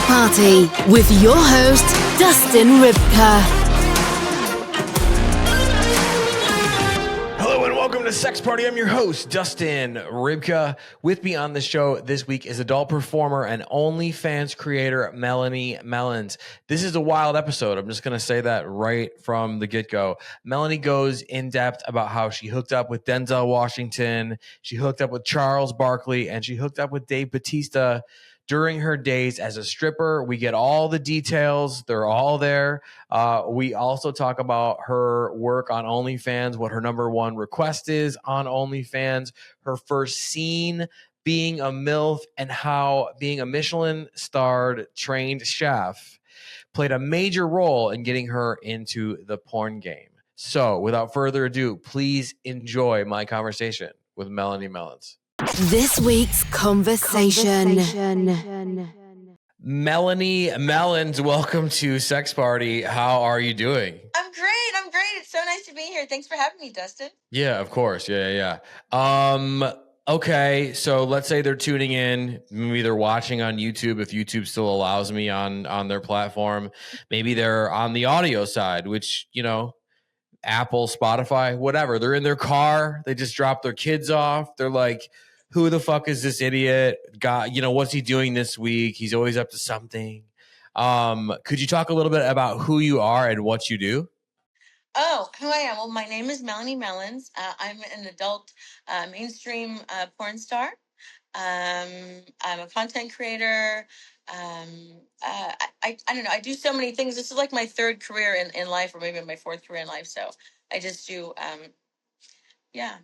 Party with your host, Dustin Rybka. Hello and welcome to Sex Party. I'm your host, Dustin Rybka. With me on the show this week is adult performer and OnlyFans creator, Melony Melons. This is a wild episode. I'm just going to say that right from the get-go. Melony goes in depth about how she hooked up with Denzel Washington, she hooked up with Charles Barkley, and she hooked up with Dave Bautista during her days as a stripper. We get all the details. They're all there. We also talk about her work on OnlyFans, what her number one request is on OnlyFans, her first scene being a MILF, and how being a Michelin Star Trained Chef played a major role in getting her into the porn game. So without further ado, please enjoy my conversation with Melony Melons. This week's conversation. Melony Melons, welcome to Sex Party. How are you doing? I'm great. It's so nice to be here. Thanks for having me, Dustin. Yeah, of course. Yeah. Okay, so let's say they're tuning in. Maybe they're watching on YouTube, if YouTube still allows me on their platform. Maybe they're on the audio side, which, you know, Apple, Spotify, whatever. They're in their car. They just dropped their kids off. They're like, who the fuck is this idiot? God, you know, what's he doing this week? He's always up to something. Could you talk a little bit about who you are and what you do? Oh, who I am? Well, my name is Melony Melons. I'm an adult mainstream porn star. I'm a content creator. I don't know. I do so many things. This is like my third career in life, or maybe my fourth career in life. So I just do, yeah.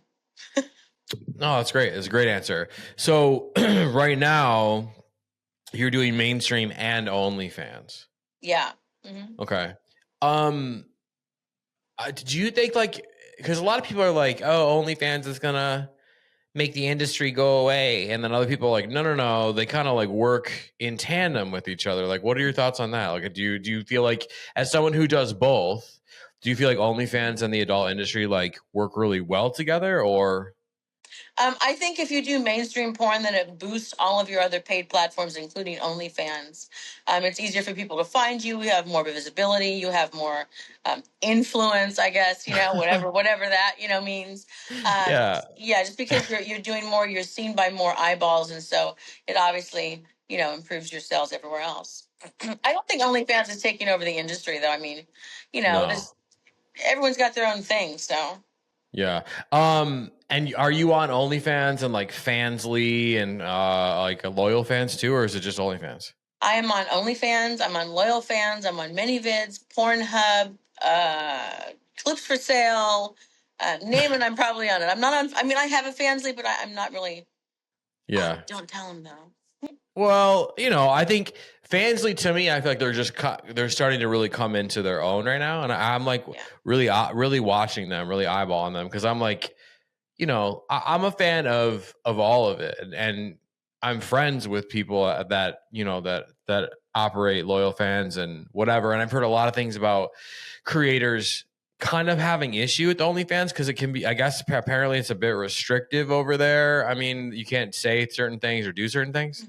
No, that's great. It's a great answer. So right now, you're doing mainstream and OnlyFans. Yeah. Mm-hmm. Okay. Do you think, like, because a lot of people are like, oh, OnlyFans is gonna make the industry go away, and then other people are like, no, they kind of like work in tandem with each other. Like, what are your thoughts on that? Like, do you feel like, as someone who does both, do you feel like OnlyFans and the adult industry like work really well together, or? I think if you do mainstream porn, then it boosts all of your other paid platforms, including OnlyFans. It's easier for people to find you. You have more visibility. You have more influence, I guess, whatever that, means. Yeah. Yeah, just because you're doing more, you're seen by more eyeballs. And so it obviously, improves your sales everywhere else. I don't think OnlyFans is taking over the industry, though. I mean, No. everyone's got their own thing, so. Yeah. And are you on OnlyFans and like Fansly and like a Loyal Fans too, or is it just OnlyFans? I am on OnlyFans. I'm on Loyal Fans. I'm on ManyVids, Pornhub, Clips for Sale. Name it, I'm probably on it. I'm not on. I mean, I have a Fansly, but I'm not really. Yeah. Don't tell them though. Well, I think Fansly, to me, I feel like they're starting to really come into their own right now, and I'm like really watching them, really eyeballing them, because I'm like, I'm a fan of all of it, and I'm friends with people that that operate Loyal Fans and whatever, and I've heard a lot of things about creators kind of having issue with OnlyFans because it can be, I guess, apparently it's a bit restrictive over there. I mean, you can't say certain things or do certain things.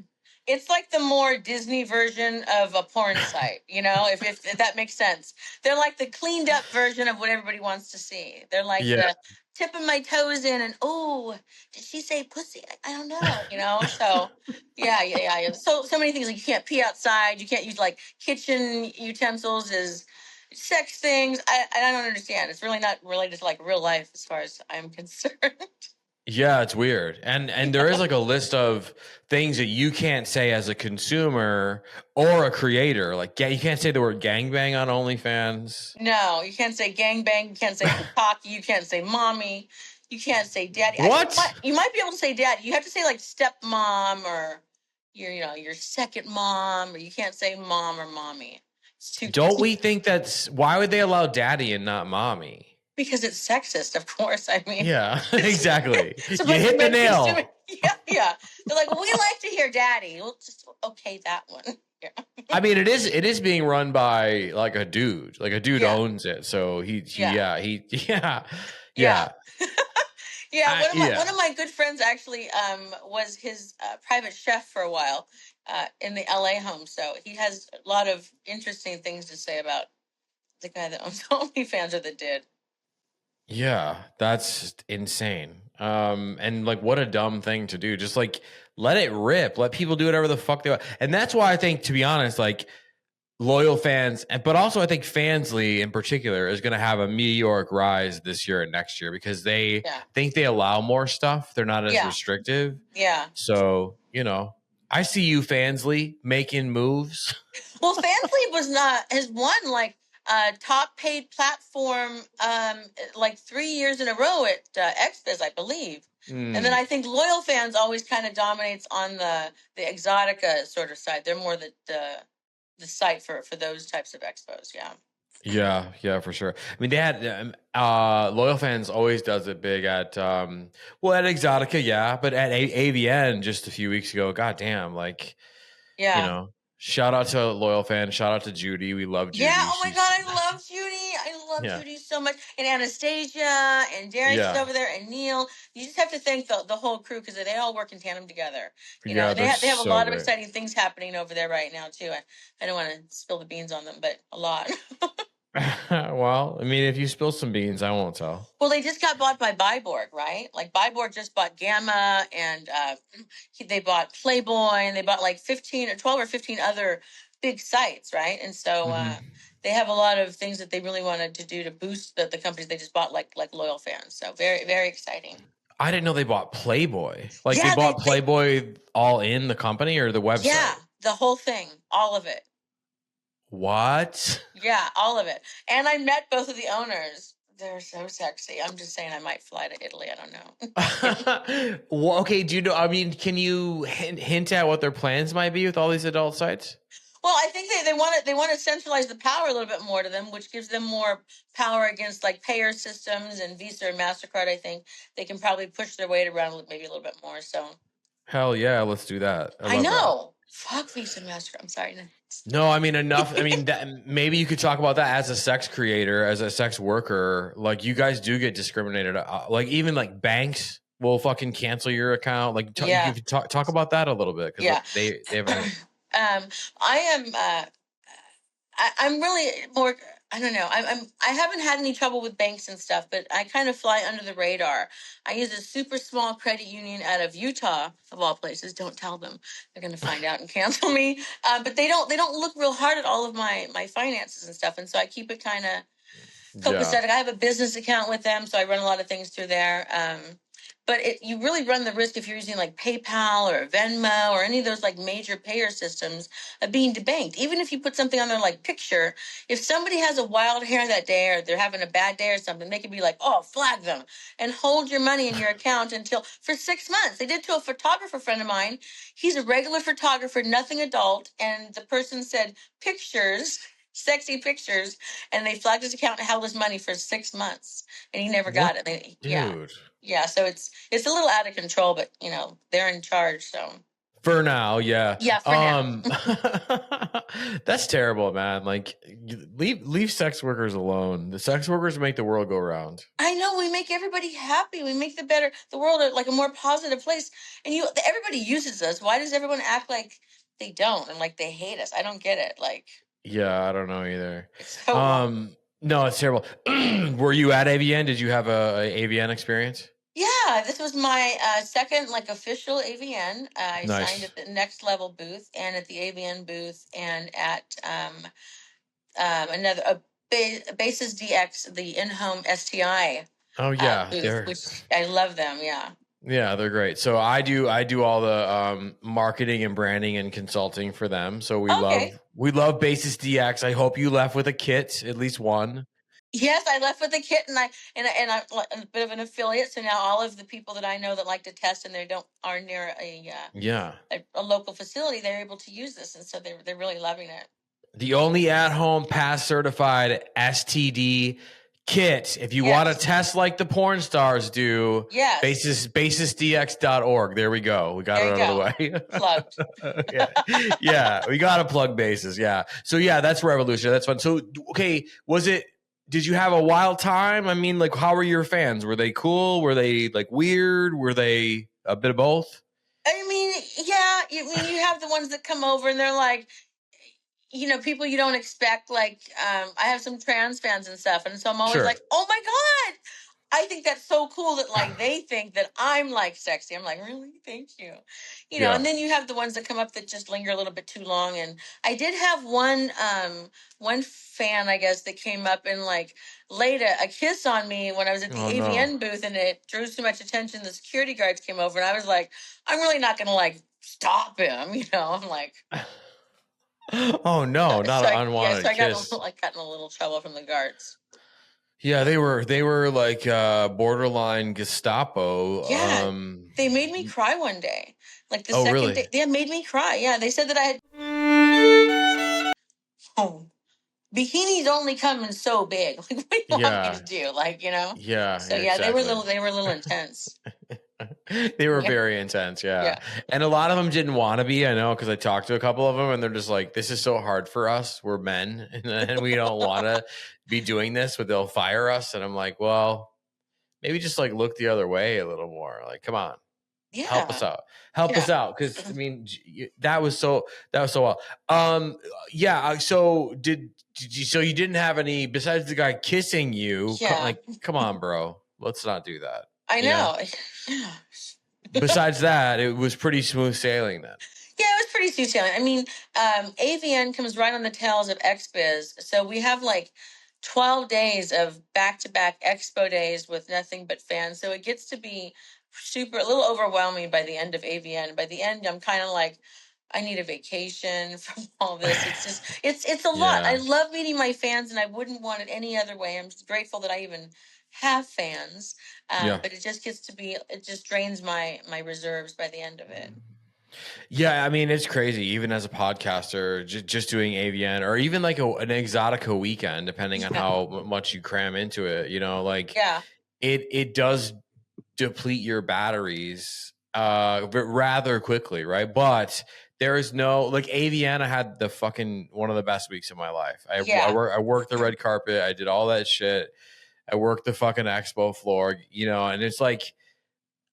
It's like the more Disney version of a porn site, if that makes sense. They're like the cleaned up version of what everybody wants to see. They're like the tipping my toes in and, oh, did she say pussy? I don't know, So, yeah. So many things, like you can't pee outside. You can't use like kitchen utensils as sex things. I don't understand. It's really not related to like real life as far as I'm concerned. Yeah, it's weird. And there is like a list of things that you can't say as a consumer or a creator. Like, you can't say the word gangbang on OnlyFans. No, you can't say gangbang. You can't say cocky. You can't say mommy. You can't say daddy. What? You might be able to say daddy. You have to say like stepmom or your second mom, or you can't say mom or mommy. It's too. Don't we think why would they allow daddy and not mommy? Because it's sexist, of course. I mean, yeah, exactly. You hit the nail. Yeah. They're like, well, we like to hear daddy. We'll just okay that one. Yeah. I mean, it is being run by like a dude. Like a dude owns it, so he. Yeah. One of my good friends actually was his private chef for a while. in the LA home. So he has a lot of interesting things to say about the guy that owns OnlyFans or that did. Yeah, that's insane. And like, what a dumb thing to do. Just like, let it rip. Let people do whatever the fuck they want. And that's why I think, to be honest, like loyal fans, but also I think Fansly in particular is going to have a meteoric rise this year and next year because they think they allow more stuff. They're not as restrictive. Yeah. So, you know, I see you, Fansly, making moves. Well, Fansly has won like top paid platform like 3 years in a row at XBiz, I believe. And then I think Loyal Fans always kind of dominates on the Exotica sort of side. They're more the site for those types of expos. Yeah, for sure. I mean, they had Loyal Fans always does it big at at Exotica, but at AVN just a few weeks ago. Goddamn, like you know. Shout out to Loyal Fans. Shout out to Judy. We love Judy. Yeah. Oh my God, I love Judy. I love Judy so much. And Anastasia and Darius is over there and Neil. You just have to thank the whole crew because they all work in tandem together. You know, they have a lot of exciting things happening over there right now too. I don't want to spill the beans on them, but a lot. Well, I mean, if you spill some beans, I won't tell. Well, they just got bought by Byborg, right? Like Byborg just bought Gamma, and they bought Playboy, and they bought like 12 or 15 other big sites, right? And so they have a lot of things that they really wanted to do to boost the companies they just bought, like Loyal Fans. So very, very exciting. I didn't know they bought Playboy. Like they bought Playboy all in the company or the website? Yeah, the whole thing, all of it. What? Yeah, all of it. And I met both of the owners. They're so sexy. I'm just saying I might fly to Italy. I don't know. Well, okay, do you know, I mean, can you hint at what their plans might be with all these adult sites? Well, I think they want to centralize the power a little bit more to them, which gives them more power against like payer systems and Visa and MasterCard. I think they can probably push their weight around maybe a little bit more. So hell yeah, let's do that. I know. Fuck Visa and MasterCard. I'm sorry. No, I mean enough. I mean, maybe you could talk about that as a sex creator, as a sex worker. Like you guys do get discriminated. Like even like banks will fucking cancel your account. Like you could talk about that a little bit because like, they have. I'm really more. I don't know. I haven't had any trouble with banks and stuff, but I kind of fly under the radar. I use a super small credit union out of Utah, of all places. Don't tell them; they're going to find out and cancel me. But they don't look real hard at all of my finances and stuff, and so I keep it kind of copacetic. I have a business account with them, so I run a lot of things through there. But you really run the risk if you're using like PayPal or Venmo or any of those like major payer systems of being debanked. Even if you put something on their like picture, if somebody has a wild hair that day or they're having a bad day or something, they could be like, oh, flag them and hold your money in your account for 6 months. They did to a photographer friend of mine. He's a regular photographer, nothing adult. And the person said pictures, sexy pictures, and they flagged his account and held his money for 6 months and he never got it. Dude. Yeah, so it's a little out of control, but you know they're in charge. So for now, yeah, for now. That's terrible, man. Like leave sex workers alone. The sex workers make the world go round. I know, we make everybody happy. We make the world like a more positive place. And everybody uses us. Why does everyone act like they don't and like they hate us? I don't get it. Like, yeah, I don't know either. It's so no, it's terrible. Were you at AVN? Did you have a AVN experience? Yeah, this was my second like official AVN. I signed at the Next Level booth and at the AVN booth and at another Basis DX, the in-home STI. Oh yeah, booth, which I love them. Yeah. Yeah, they're great. So I do all the marketing and branding and consulting for them. So we love Basis DX. I hope you left with a kit, at least one. Yes, I left with a kit, and I'm a bit of an affiliate. So now all of the people that I know that like to test and they are near a local facility, they're able to use this, and so they're really loving it. The only at-home pass certified STD kit. If you want to test like the porn stars do, basisdx.org. There we go. We got it out of the way. Plugged. yeah, we got to plug Basis. Yeah. So yeah, that's revolutionary. That's fun. So okay, did you have a wild time? I mean, like, how were your fans? Were they cool? Were they like weird? Were they a bit of both? I mean, yeah, you have the ones that come over and they're like, people you don't expect. Like, I have some trans fans and stuff, and so I'm always like, oh my God. I think that's so cool that like they think that I'm like sexy. I'm like, really? Thank you. And then you have the ones that come up that just linger a little bit too long. And I did have one fan, I guess, that came up and like laid a kiss on me when I was at the AVN booth, and it drew so much attention. The security guards came over, and I was like, I'm really not going to like stop him. I'm like, oh no, not an unwanted so I kiss. got in a little trouble from the guards. Yeah, they were like borderline Gestapo. Yeah, they made me cry one day. Like the second really? day, they made me cry. Yeah, they said that I had bikinis only come in so big. Like, what do you want me to do? Like, Yeah. So exactly. they were a little intense. They were very intense, yeah. And a lot of them didn't want to be, I know, because I talked to a couple of them, and they're just like, this is so hard for us. We're men, and we don't want to be doing this, but they'll fire us. And I'm like, well, maybe just like look the other way a little more. Like, come on, help us out. Help us out, because I mean, that was so well. So so you didn't have any besides the guy kissing you? Like, come on, bro, let's not do that. I know. Yeah. Besides that, it was pretty smooth sailing then. Yeah, it was pretty smooth sailing. I mean, AVN comes right on the tails of XBiz. So we have like 12 days of back-to-back expo days with nothing but fans. So it gets to be a little overwhelming by the end of AVN. By the end, I'm kind of like, I need a vacation from all this. It's just, it's a lot. I love meeting my fans, and I wouldn't want it any other way. I'm just grateful that I even have fans. But it just gets to be, it just drains my reserves by the end of it. Yeah, I mean, it's crazy. Even as a podcaster, just doing AVN or even like an Exotica weekend, depending on how much you cram into it, it does deplete your batteries but rather quickly, right? But there is no like AVN. I had one of the best weeks of my life. I worked the red carpet. I did all that shit. I worked the fucking expo floor, and it's like,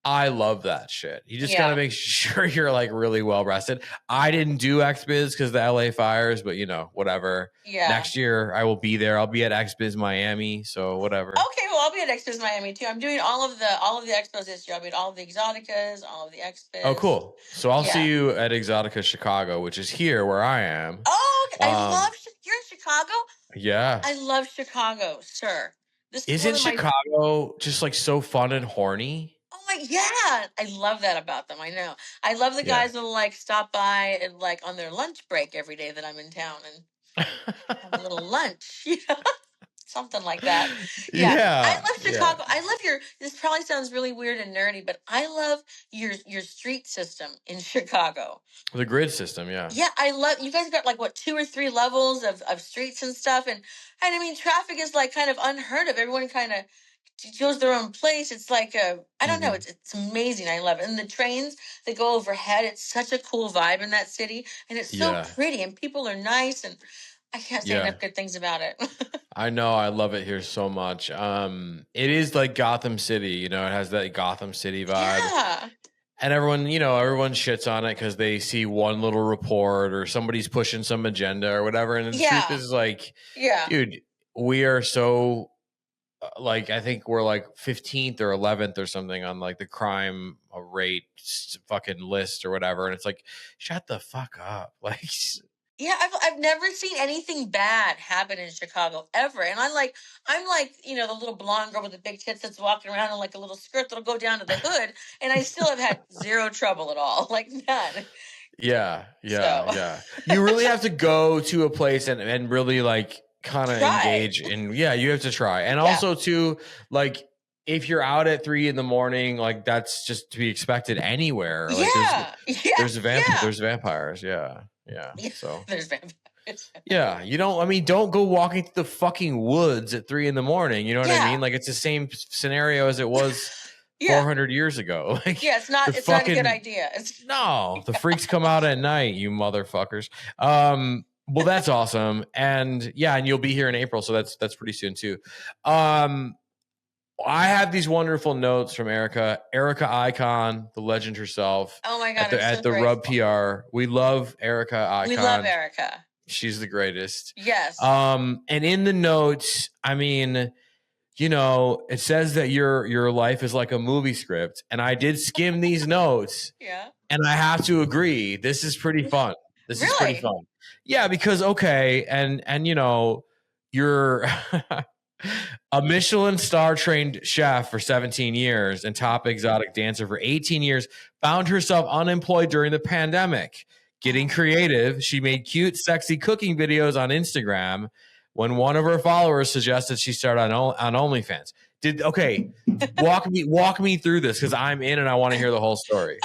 I love that shit. You just got to make sure you're like really well rested. I didn't do XBiz because the LA fires, but whatever. Yeah. Next year I will be there. I'll be at XBiz Miami. So whatever. Okay. Well, I'll be at XBiz Miami too. I'm doing all of the expos this year. I'll be at all of the Exoticas, all of the XBiz. Oh, cool. So I'll see you at Exotica Chicago, which is here where I am. Oh, okay. You're in Chicago? Yeah. I love Chicago, sir. Isn't Chicago just like so fun and horny? Yeah, I love that about them. I know. I love the guys that'll like stop by and like on their lunch break every day that I'm in town and have a little lunch, something like that. Yeah. I love Chicago. I love this probably sounds really weird and nerdy, but I love your street system in Chicago. The grid system, yeah. Yeah, I love, you guys got like 2 or 3 levels of streets and stuff. And I mean, traffic is like kind of unheard of. Everyone kind of chose their own place. It's like I don't know. It's amazing. I love it. And the trains that go overhead, it's such a cool vibe in that city, and it's so pretty, and people are nice, and I can't say enough good things about it. I know. I love it here so much. It is like Gotham City. It has that Gotham City vibe. Yeah. And everyone shits on it because they see one little report or somebody's pushing some agenda or whatever. And the truth is like, dude, we are so. Like, I think we're like 15th or 11th or something on like the crime rate fucking list or whatever. And it's like, shut the fuck up. Like, yeah, I've never seen anything bad happen in Chicago ever. And I'm like, the little blonde girl with the big tits that's walking around in like a little skirt that'll go down to the hood. And I still have had zero trouble at all. Like none. Yeah. You really have to go to a place and really like, kind of engage in you have to try. And also too, like if you're out at 3 a.m, like that's just to be expected anywhere. Like there's vampires. So there's vampires. Don't go walking through the fucking woods at 3 a.m. You know what I mean? Like it's the same scenario as it was 400 years ago. Like, it's not a good idea. The freaks come out at night, you motherfuckers. Well, that's awesome. And you'll be here in April. So that's pretty soon too. I have these wonderful notes from Erica Icon, the legend herself. Oh my God, at the Rub PR. We love Erica Icon. We love Erica. She's the greatest. Yes. And in the notes, I mean, you know, it says that your life is like a movie script, and I did skim these notes. Yeah. And I have to agree, this is pretty fun. This is pretty fun. Yeah, because okay, and you know, you're a Michelin Star Trained Chef for 17 years and top exotic dancer for 18 years, found herself unemployed during the pandemic. Getting creative, she made cute, sexy cooking videos on Instagram when one of her followers suggested she start on OnlyFans. Walk me through this, because I'm in and I want to hear the whole story.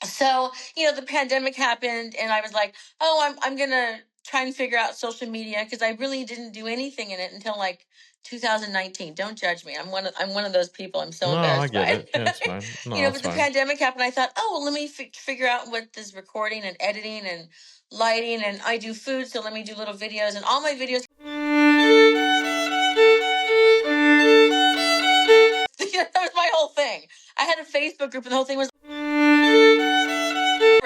So, you know, the pandemic happened and I was like, oh, I'm going to try and figure out social media, because I really didn't do anything in it until like 2019. Don't judge me. I'm one of those people. I'm so embarrassed by it. Yeah, it's fine. No, you know, but the pandemic happened. I thought, oh, well, let me figure out what this recording and editing and lighting, and I do food, so let me do little videos, and all my videos. That was my whole thing. I had a Facebook group and the whole thing was,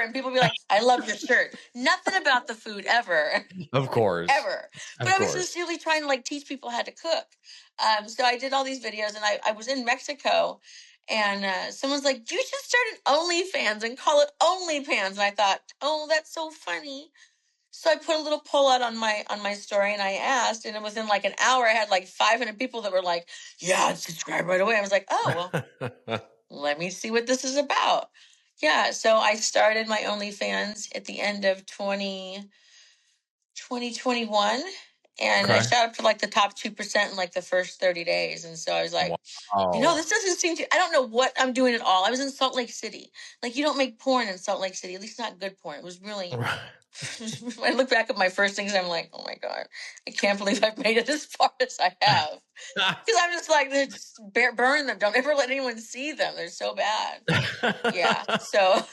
and people would be like, I love your shirt. Nothing about the food ever. Of course. Ever. But I was sincerely trying to like teach people how to cook. So I did all these videos, and I was in Mexico, and someone's like, you should start an OnlyFans and call it OnlyPans. And I thought, oh, that's so funny. So I put a little poll out on my story, and I asked, and within like an hour, I had like 500 people that were like, yeah, I'd subscribe right away. I was like, oh, well, let me see what this is about. Yeah, so I started my OnlyFans at the end of 2021, and I shot up to like the top 2% in like the first 30 days. And so I was like, wow, you know, this doesn't seem to, I don't know what I'm doing at all. I was in Salt Lake City. Like, you don't make porn in Salt Lake City, at least not good porn. It was really... I look back at my first things, I'm like, oh my God, I can't believe I've made it as far as I have. Because I'm just like, just burn them. Don't ever let anyone see them. They're so bad. Yeah. So,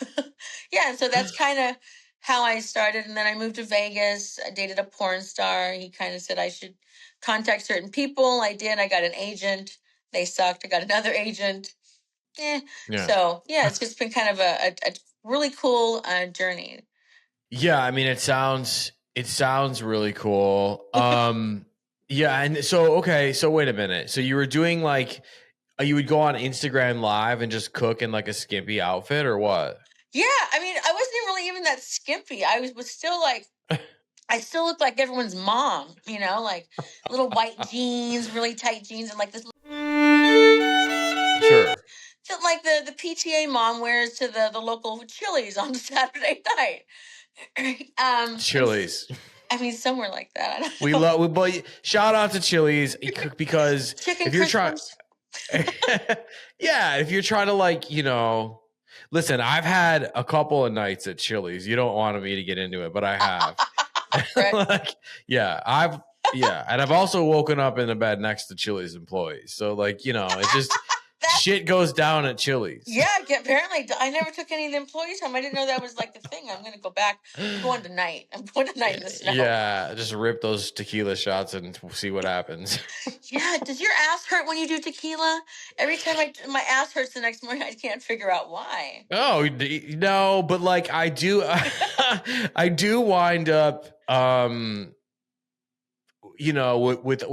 yeah. So that's kind of how I started. And then I moved to Vegas. I dated a porn star. He kind of said I should contact certain people. I did. I got an agent. They sucked. I got another agent. Yeah. So, yeah, it's just been kind of a really cool journey. Yeah, I mean, it sounds really cool. Yeah, and so wait a minute. So you were doing like, you would go on Instagram Live and just cook in like a skimpy outfit, or what? Yeah, I mean, I wasn't really even that skimpy. I was still like, I still looked like everyone's mom, you know, like little white jeans, really tight jeans, and like this. Sure. Like the PTA mom wears to the local Chili's on Saturday night. Chili's. I mean, somewhere like that. I don't know. But shout out to Chili's, because if you're trying, yeah, if you're trying to, like, you know, listen, I've had a couple of nights at Chili's. You don't want me to get into it, but I have. Like, and I've also woken up in a bed next to Chili's employees. So, like, you know, it's just. Shit goes down at Chili's. Yeah, apparently. I never took any of the employees home. I didn't know that was like the thing. I'm going to go back. I'm going tonight in the snow. Yeah, just rip those tequila shots and see what happens. Yeah, does your ass hurt when you do tequila? Every time my ass hurts the next morning, I can't figure out why. Oh, no, but like I do, I do wind up, you know, with a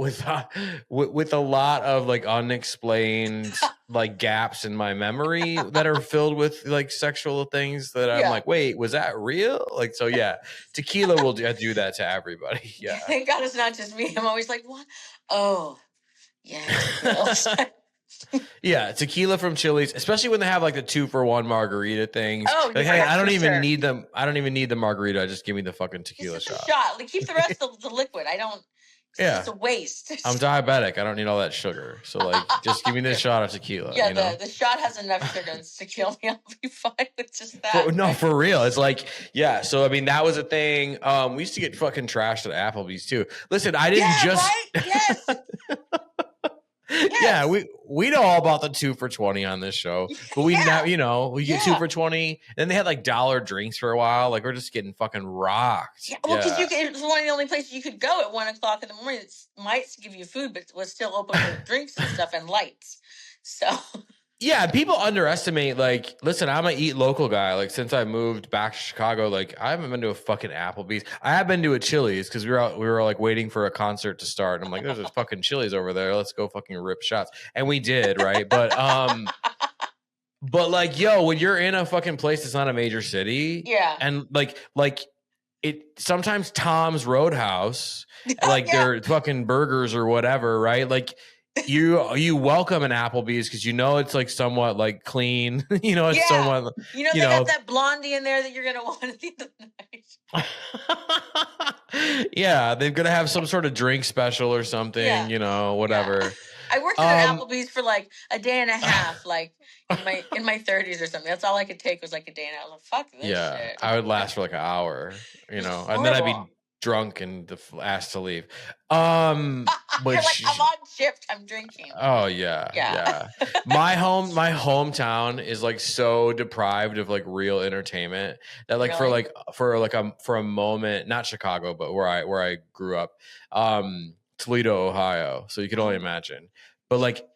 lot of like unexplained like gaps in my memory that are filled with like sexual things that I'm like, wait, was that real? Like, so yeah, tequila will do that to everybody. Yeah. Thank God it's not just me. I'm always like, what? Oh, yeah. Yeah, tequila from Chili's, especially when they have like the 2-for-1 margarita things. Oh, like, hey, I don't even need them. I don't even need the margarita. Just give me the fucking tequila shot. Like, keep the rest of the liquid. I don't. It's a waste. I'm diabetic. I don't need all that sugar. So, like, just give me this shot of tequila. Yeah, you know? the shot has enough sugar to kill me. I'll be fine with just that. For real. It's like, yeah. So, I mean, that was a thing. We used to get fucking trashed at Applebee's, too. Listen, I didn't just... Right? Yes. Yeah, Yes. we know all about the 2 for $20 on this show, but we now, we get 2 for $20. Then they had like dollar drinks for a while. Like we're just getting fucking rocked. Yeah, well, because it was one of the only places you could go at 1:00 in the morning. It might give you food, but was still open for drinks and stuff and lights. So. Yeah, people underestimate, like, listen, I'm an eat local guy. Like, since I moved back to Chicago, like, I haven't been to a fucking Applebee's. I have been to a Chili's because we were like waiting for a concert to start. And I'm like, there's this fucking Chili's over there. Let's go fucking rip shots. And we did, right? But like, yo, when you're in a fucking place that's not a major city, yeah, and like it sometimes Tom's Roadhouse, like their fucking burgers or whatever, right? Like you welcome an Applebee's because it's like somewhat like clean, it's somewhat they got that blondie in there that you're gonna want at the end of the night. Yeah, they're gonna have some sort of drink special or something, whatever. Yeah. I worked at an Applebee's for like a day and a half, like in my 30s or something. That's all I could take was like a day and a half. Like, fuck this shit. I would last for like an hour, and then I'd be drunk and asked to leave. You're like, I'm on shift, I'm drinking. Oh yeah. My hometown is like so deprived of like real entertainment that like really? for a moment, not Chicago, but where I grew up, Toledo, Ohio. So you could only imagine. But like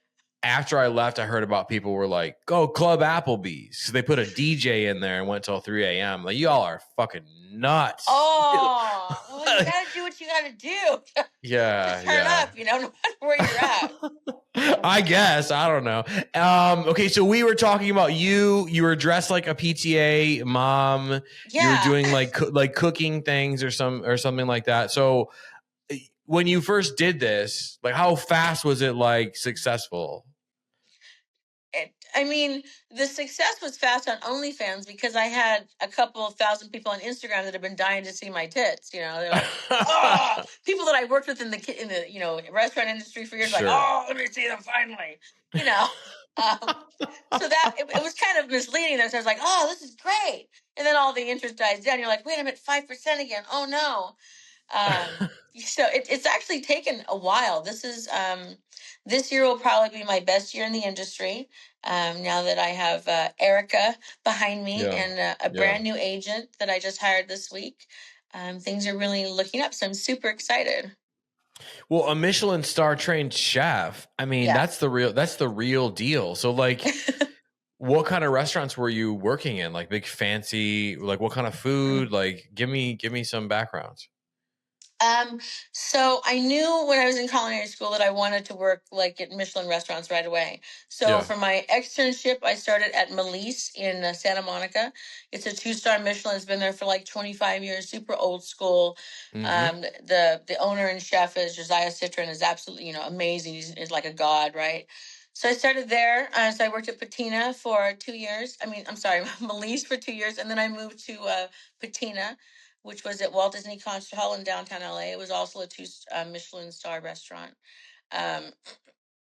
after I left, I heard about people were like, go Club Applebee's. So they put a DJ in there and went till 3 a.m. Like, y'all are fucking nuts. Oh, well, you gotta do what you gotta do. Yeah. Just turn up, no matter where you're at. I guess. I don't know. Okay, so we were talking about you. You were dressed like a PTA mom. Yeah. You were doing like cooking things or something like that. So when you first did this, like how fast was it like successful? The success was fast on OnlyFans because I had a couple of thousand people on Instagram that have been dying to see my tits. They're like, oh, people that I worked with in the restaurant industry for years, sure. Like, oh, let me see them finally. So that it was kind of misleading. So I was like, oh, this is great, and then all the interest dies down. You're like, wait, I'm at 5% again. Oh no. So it's actually taken a while. This year will probably be my best year in the industry. Now that I have Rybka behind me and a brand new agent that I just hired this week, things are really looking up. So I'm super excited. Well, a Michelin Star Trained Chef. That's the real deal. So like, what kind of restaurants were you working in? Like big fancy, like what kind of food? Like give me some backgrounds. So I knew when I was in culinary school that I wanted to work like at Michelin restaurants right away. So for my externship, I started at Melisse in Santa Monica. It's a 2-star Michelin. It's been there for like 25 years, super old school. Mm-hmm. The owner and chef is Josiah Citron, is absolutely, amazing. He's like a god, right? So I started there. So I worked at Patina for 2 years. Melisse for 2 years. And then I moved to Patina, which was at Walt Disney Concert Hall in downtown LA. It was also a 2 Michelin star restaurant. And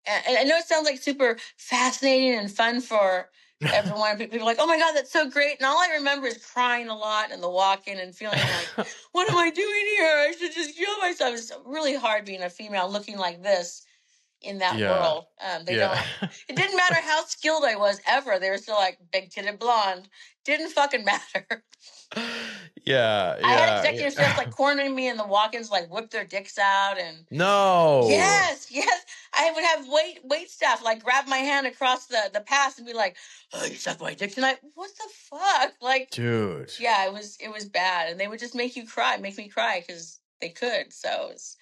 I know it sounds like super fascinating and fun for everyone. People are like, oh my God, that's so great. And all I remember is crying a lot in the walk-in and feeling like, what am I doing here? I should just kill myself. It's really hard being a female looking like this in that world. It didn't matter how skilled I was ever. They were still like big titted blonde. Didn't fucking matter. I had executive chefs like cornering me in the walk-ins, like whip their dicks out and yes I would have wait staff like grab my hand across the pass and be like, oh, you suck my dick tonight. What the fuck? Like, dude. It was bad, and they would just make me cry because they could. So it's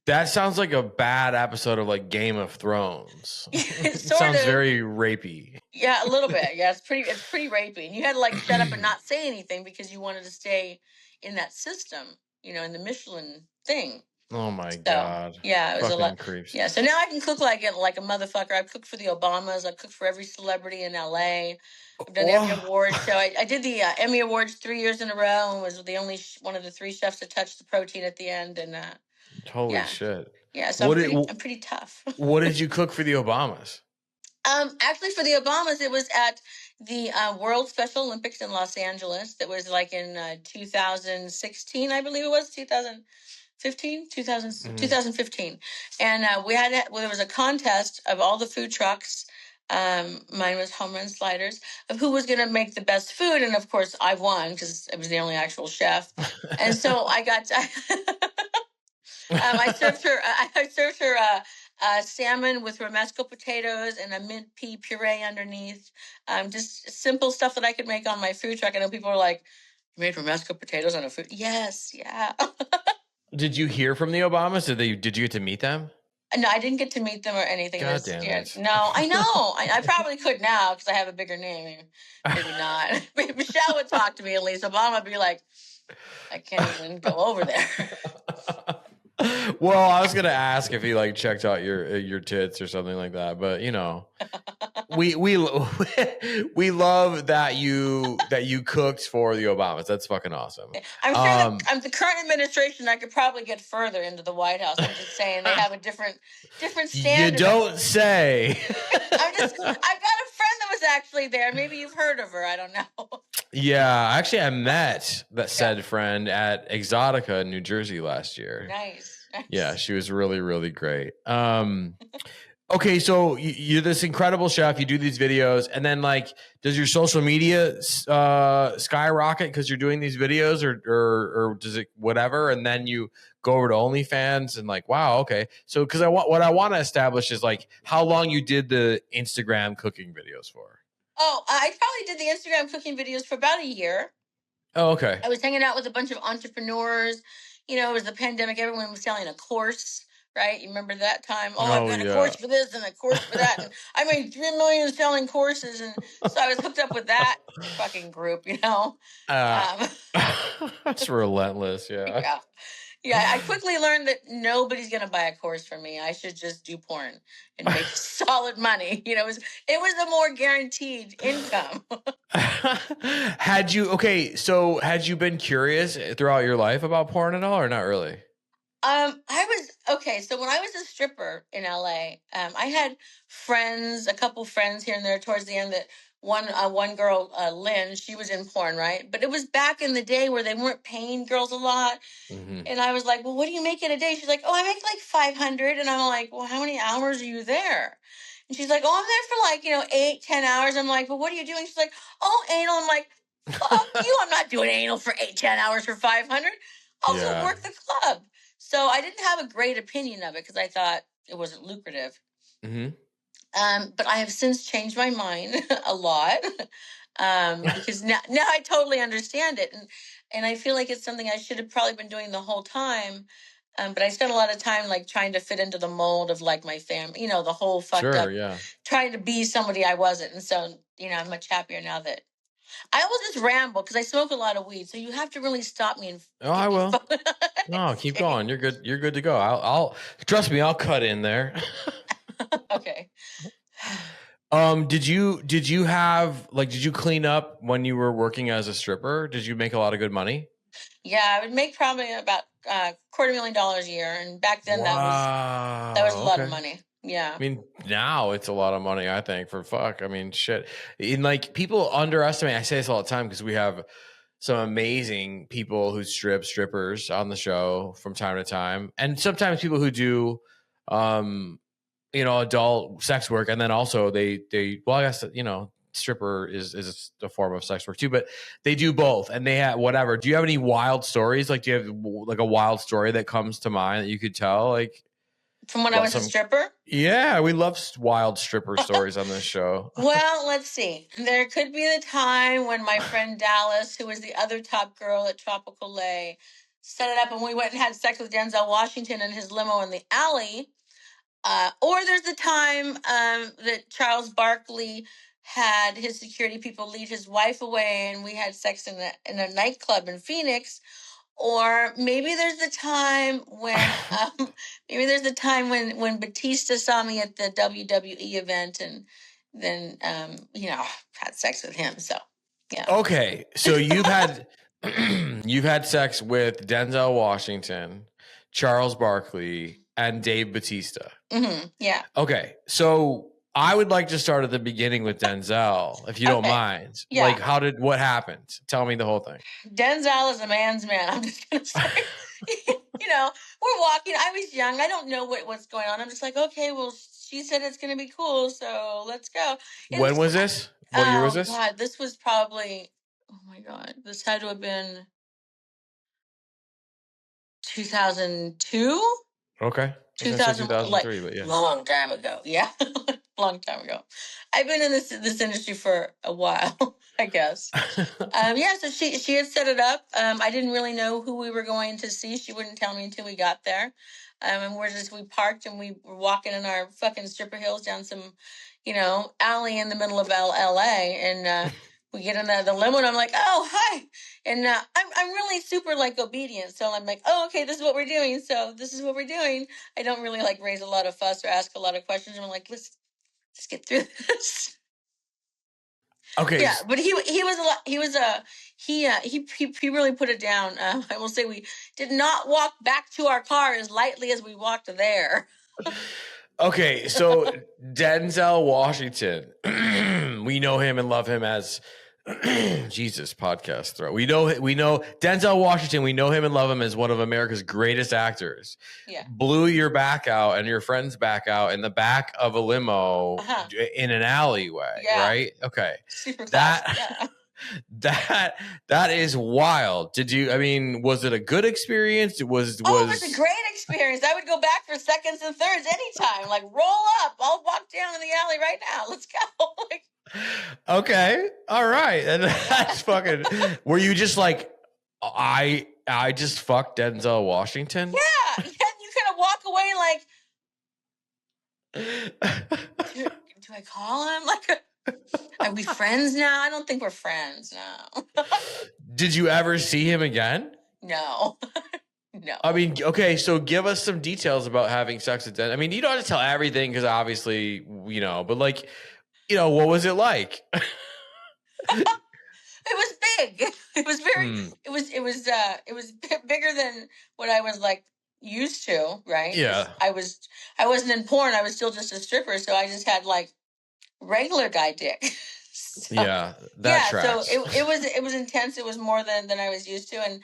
that sounds like a bad episode of like Game of Thrones. It sounds very rapey. Yeah, a little bit. Yeah, it's pretty rapey. And you had to like shut up and not say anything because you wanted to stay in that system, in the Michelin thing. Oh my God. Yeah, it was fucking a lot. Creeps. Yeah, so now I can cook like a motherfucker. I've cooked for the Obamas. I've cooked for every celebrity in LA. I've done every award show. I did the Emmy Awards 3 years in a row and was the only one of the 3 chefs to touch the protein at the end. And holy shit. Yeah, so I'm pretty tough. What did you cook for the Obamas? Actually, for the Obamas, it was at the World Special Olympics in Los Angeles. That was like in 2016, I believe it was 2000. 2015. And there was a contest of all the food trucks. Mine was Home Run Sliders, of who was going to make the best food. And of course I won because I was the only actual chef. And so I got I served her salmon with romesco potatoes and a mint pea puree underneath. Just simple stuff that I could make on my food truck. I know people are like, "You made romesco potatoes on a food?" Yes, yeah. Did you hear from the Obamas? Did you get to meet them? No, I didn't get to meet them or anything. God damn it. No, I know. I probably could now because I have a bigger name. Maybe not. Michelle would talk to me at least. Obama would be like, I can't even go over there. Well, I was gonna ask if he like checked out your tits or something like that, but you know, we love that you cooked for the Obamas. That's fucking awesome. I'm sure the current administration, I could probably get further into the White House. I'm just saying they have a different standard. You don't say. I've got a friend that was actually there. Maybe you've heard of her. I don't know. Yeah, actually, I met that said friend at Exotica in New Jersey last year. Nice. Yeah, she was really, really great. Okay, so you're this incredible chef. You do these videos, and then like, does your social media skyrocket because you're doing these videos, or does it whatever? And then you go over to OnlyFans and like, wow, okay. So because what I want to establish is like how long you did the Instagram cooking videos for. Oh, I probably did the Instagram cooking videos for about a year. Oh, okay. I was hanging out with a bunch of entrepreneurs. You know, it was the pandemic. Everyone was selling a course, right? You remember that time? I've got a course for this and a course for that. And I made $3 million selling courses. And so I was hooked up with that fucking group, you know? That's relentless. Yeah. Yeah, I quickly learned that nobody's going to buy a course from me. I should just do porn and make solid money. You know, it was a more guaranteed income. Had you been curious throughout your life about porn at all or not really? So when I was a stripper in LA, I had a couple friends here and there towards the end that one girl, Lynn, she was in porn, right? But it was back in the day where they weren't paying girls a lot. Mm-hmm. And I was like, well, what do you make in a day? She's like, oh, I make like 500. And I'm like, well, how many hours are you there? And she's like, oh, I'm there for like, 8-10 hours. I'm like, well, what are you doing? She's like, oh, anal. I'm like, fuck you. I'm not doing anal for 8-10 hours for 500. I'll go work the club. So I didn't have a great opinion of it because I thought it wasn't lucrative. Mm-hmm. But I have since changed my mind a lot because now I totally understand it. And I feel like it's something I should have probably been doing the whole time. But I spent a lot of time like trying to fit into the mold of like my family, you know, the whole fucked up, trying to be somebody I wasn't. And so, you know, I'm much happier now that I will just ramble because I smoke a lot of weed. So you have to really stop me. I will. No, keep going. You're good. You're good to go. I'll trust me. I'll cut in there. Okay. Did you clean up when you were working as a stripper? Did you make a lot of good money? Yeah, I would make probably about $250,000 a year, and back then that was a lot of money. Yeah, I mean now it's a lot of money. I think for fuck. I mean shit. And like people underestimate. I say this all the time because we have some amazing people who strippers on the show from time to time, and sometimes people who do adult sex work, and then also they well, I guess stripper is a form of sex work too, but they do both, and they have whatever. Do you have any wild stories? Like, do you have like a wild story that comes to mind that you could tell? Like from when I was a stripper? Yeah, we love wild stripper stories on this show. Well, let's see. There could be the time when my friend Dallas, who was the other top girl at Tropical Lay, set it up, and we went and had sex with Denzel Washington in his limo in the alley. Or there's the time that Charles Barkley had his security people lead his wife away, and we had sex in a nightclub in Phoenix. Or maybe there's the time when Bautista saw me at the WWE event, and then had sex with him. So yeah. Okay, so you've had sex with Denzel Washington, Charles Barkley, and Dave Bautista. Mm-hmm. Yeah. Okay. So I would like to start at the beginning with Denzel, if you don't mind. Yeah. Like, what happened? Tell me the whole thing. Denzel is a man's man. I'm just going to say. we're walking. I was young. I don't know what's going on. I'm just like, okay, well, she said it's going to be cool, so let's go. And When was this? What year was this? God, this was probably, oh my God, this had to have been 2002. Okay. 2000, 2003, but yeah. Long time ago. Yeah. Long time ago. I've been in this industry for a while, I guess. So she had set it up. I didn't really know who we were going to see. She wouldn't tell me until we got there. And we parked and we were walking in our fucking stripper heels down some, alley in the middle of LA. And we get in the limo and I'm like, oh, hi. And I'm really super like obedient. So I'm like, oh, okay, this is what we're doing. So this is what we're doing. I don't really like raise a lot of fuss or ask a lot of questions. I'm like, let's get through this. Okay. Yeah, but he really put it down. I will say we did not walk back to our car as lightly as we walked there. Okay, so Denzel Washington, we know him and love him as Jesus podcast throw. We know Denzel Washington. We know him and love him as one of America's greatest actors. Yeah, blew your back out and your friend's back out in the back of a limo in an alleyway. Yeah. Right? Okay, super classic. That is wild. Was it a good experience? It was a great experience. I would go back for seconds and thirds anytime. Like, roll up. I'll walk down in the alley right now. Let's go. Okay. All right. And that's fucking, were you just like, I just fucked Denzel Washington? Yeah. You kind of walk away like, do I call him? Like, are we friends now? I don't think we're friends now. Did you ever see him again? No. No. Okay, so give us some details about having sex with Denzel. You don't have to tell everything because obviously, but like, what was it like? It was big. It was very, it was bigger than what I was like used to, right? Yeah. I wasn't in porn. I was still just a stripper. So I just had like regular guy dick. Tracks. So it was intense. It was more than I was used to. And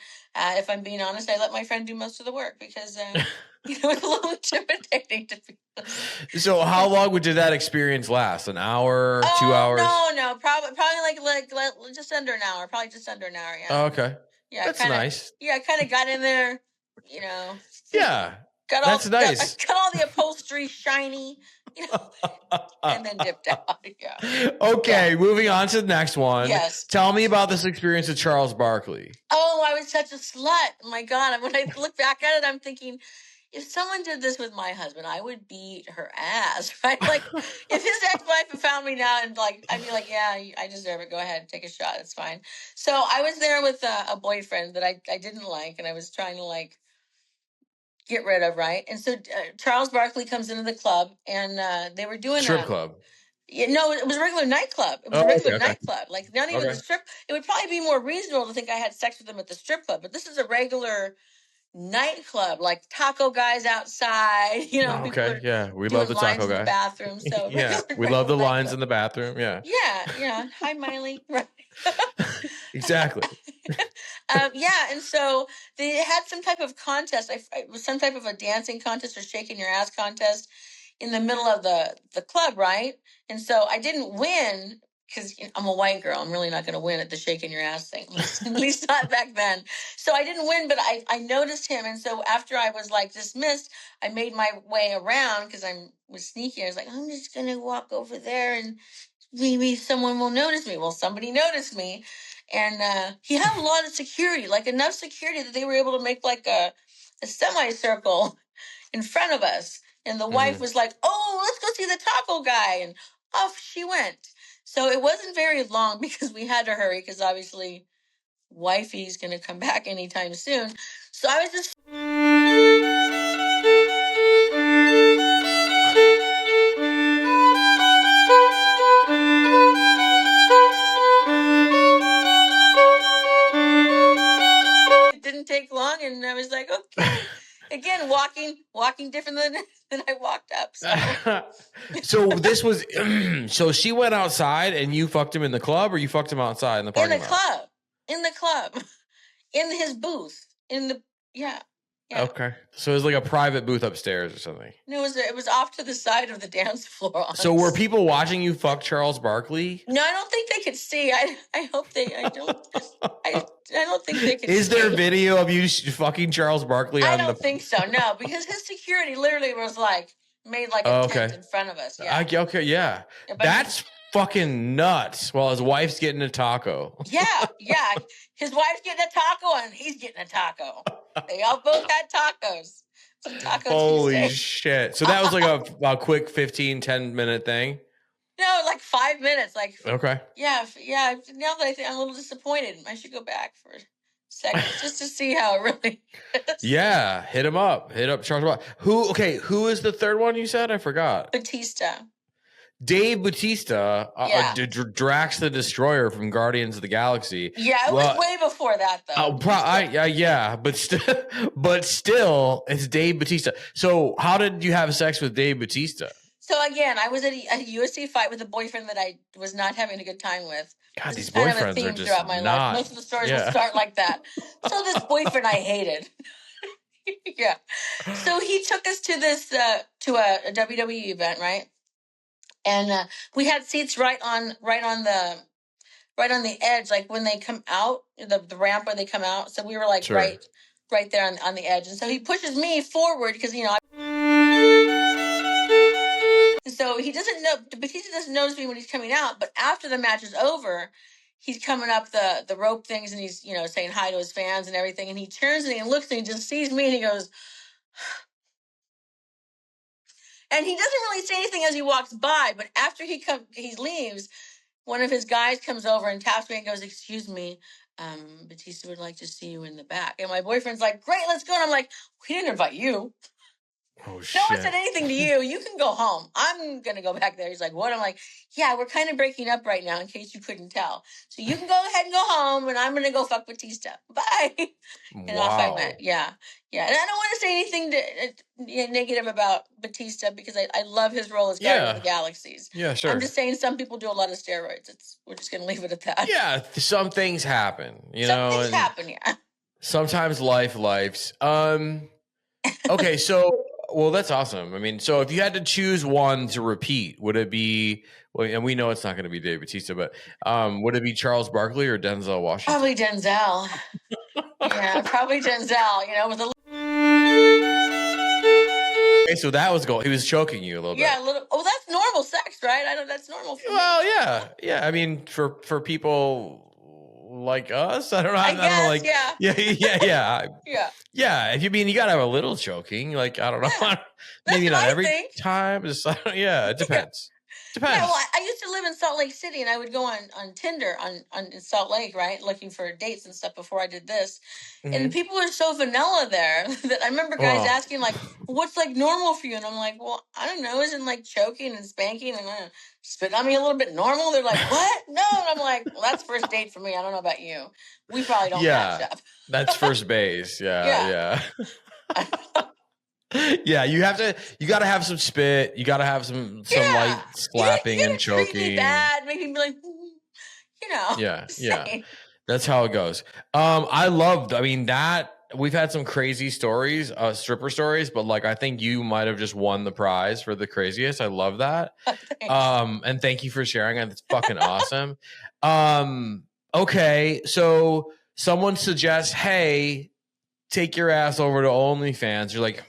if I'm being honest, I let my friend do most of the work because it was a little intimidating to be honest. So how long did that experience last? An hour, 2 hours? No, probably like just under an hour. Probably just under an hour. Yeah. Oh, okay. Yeah, that's nice. Yeah, I kind of got in there. Yeah. That's nice. Got all the upholstery shiny, and then dipped out. Yeah. Okay, moving on to the next one. Yes. Tell me about this experience with Charles Barkley. Oh, I was such a slut. Oh my God. When I look back at it, I'm thinking, if someone did this with my husband, I would beat her ass, right? Like, if his ex-wife had found me now and like, I'd be like, yeah, I deserve it. Go ahead, take a shot. It's fine. So I was there with a boyfriend that I didn't like, and I was trying to like get rid of, right? And so Charles Barkley comes into the club, and they were doing strip club. Yeah, no, it was a regular nightclub. It was a regular nightclub. Like, not even the strip. It would probably be more reasonable to think I had sex with him at the strip club, but this is a regular nightclub, like taco guys outside. We love the taco guy. In the bathroom, so we love the lines in the bathroom. Yeah. Hi, Miley. Right. Exactly. And so they had some type of contest. It was some type of a dancing contest or shaking your ass contest in the middle of the club, right? And so I didn't win because I'm a white girl. I'm really not going to win at the shaking your ass thing, at least not back then. So I didn't win, but I noticed him. And so after I was like dismissed, I made my way around because I was sneaky. I was like, I'm just going to walk over there and maybe someone will notice me. Well, somebody noticed me. And he had a lot of security, like enough security that they were able to make like a semicircle in front of us. And the wife was like, oh, let's go see the taco guy. And off she went. So it wasn't very long because we had to hurry because obviously wifey's going to come back anytime soon. So I was just... It didn't take long and I was like, okay. Again, walking different than I walked up. So this was, so she went outside and you fucked him in the club, or you fucked him outside in the parking lot? In the club, in his booth, in the Yeah. Okay. So it was like a private booth upstairs or something. No, it was off to the side of the dance floor. So were people watching you fuck Charles Barkley? No, I don't think they could see. I hope they. I don't think they could. Is there video of you fucking Charles Barkley? I don't think so. No, because his security literally was like made like a tent in front of us. Yeah. Okay. Yeah. That's fucking nuts. While his wife's getting a taco. Yeah. His wife's getting a taco and he's getting a taco. They all both had tacos. Holy shit. So that was like a quick 10 minute thing? No, like 5 minutes. Like, okay. Yeah. Now that I think I'm a little disappointed, I should go back for a second just to see how it really is. Yeah. Hit him up. Hit up Charles Barkley. Who is the third one you said? I forgot. Bautista. Dave Bautista, Drax the Destroyer from Guardians of the Galaxy. Yeah, it was way before that, though. But still, it's Dave Bautista. So how did you have sex with Dave Bautista? So again, I was at a UFC fight with a boyfriend that I was not having a good time with. God, these boyfriends kind of a theme are just throughout my life. Most of the stories will start like that. So this boyfriend I hated. Yeah. So he took us to this to a WWE event, right? And we had seats right on the edge, like when they come out, the ramp when they come out. So we were like right there on the edge. And so he pushes me forward because, so he doesn't know, Batista doesn't notice me when he's coming out. But after the match is over, he's coming up the rope things and he's, saying hi to his fans and everything. And he turns and he looks and he just sees me and he goes, and he doesn't really say anything as he walks by, but after he leaves, one of his guys comes over and taps me and goes, "Excuse me, Batista would like to see you in the back." And my boyfriend's like, "Great, let's go." And I'm like, "We didn't invite you. Oh, no one said anything to you. You can go home. I'm going to go back there." He's like, "What?" I'm like, "Yeah, we're kind of breaking up right now in case you couldn't tell. So you can go ahead and go home and I'm going to go fuck Batista. Bye." And off I went. Yeah. And I don't want to say anything negative about Batista because I love his role as Guardian of the Galaxies. Yeah, sure. I'm just saying some people do a lot of steroids. We're just going to leave it at that. Yeah, some things happen. Some things happen, yeah. Sometimes lifes. Okay, so... Well, that's awesome. I mean, so if you had to choose one to repeat, would it be, and we know it's not going to be Dave Bautista, but would it be Charles Barkley or Denzel Washington? Probably Denzel. Yeah, probably Denzel, with a... Okay, so that was he was choking you a little bit. Yeah, a little. Oh, that's normal sex, right? I know that's normal for me. Well, yeah. I mean, for people like us, I don't know. I don't know, like, yeah. If you gotta have a little choking, like, I don't know, maybe not every time. Just, it depends. Depends. Yeah, well, I used to live in Salt Lake City, and I would go on Tinder in Salt Lake, right, looking for dates and stuff before I did this. Mm-hmm. And people are so vanilla there that I remember guys asking, like, "What's like normal for you?" And I'm like, "Well, I don't know. Isn't like choking and spanking and spit on me a little bit normal?" They're like, "What? No." And I'm like, "Well, that's first date for me. I don't know about you. We probably don't match up." That's first base. Yeah. Yeah, you got to have some spit. You got to have some light slapping and choking. Treat me bad, make me be like, Yeah. That's how it goes. That we've had some crazy stories, stripper stories, but like, I think you might have just won the prize for the craziest. I love that. And thank you for sharing it. It's fucking awesome. Okay. So someone suggests, hey, take your ass over to OnlyFans. You're like,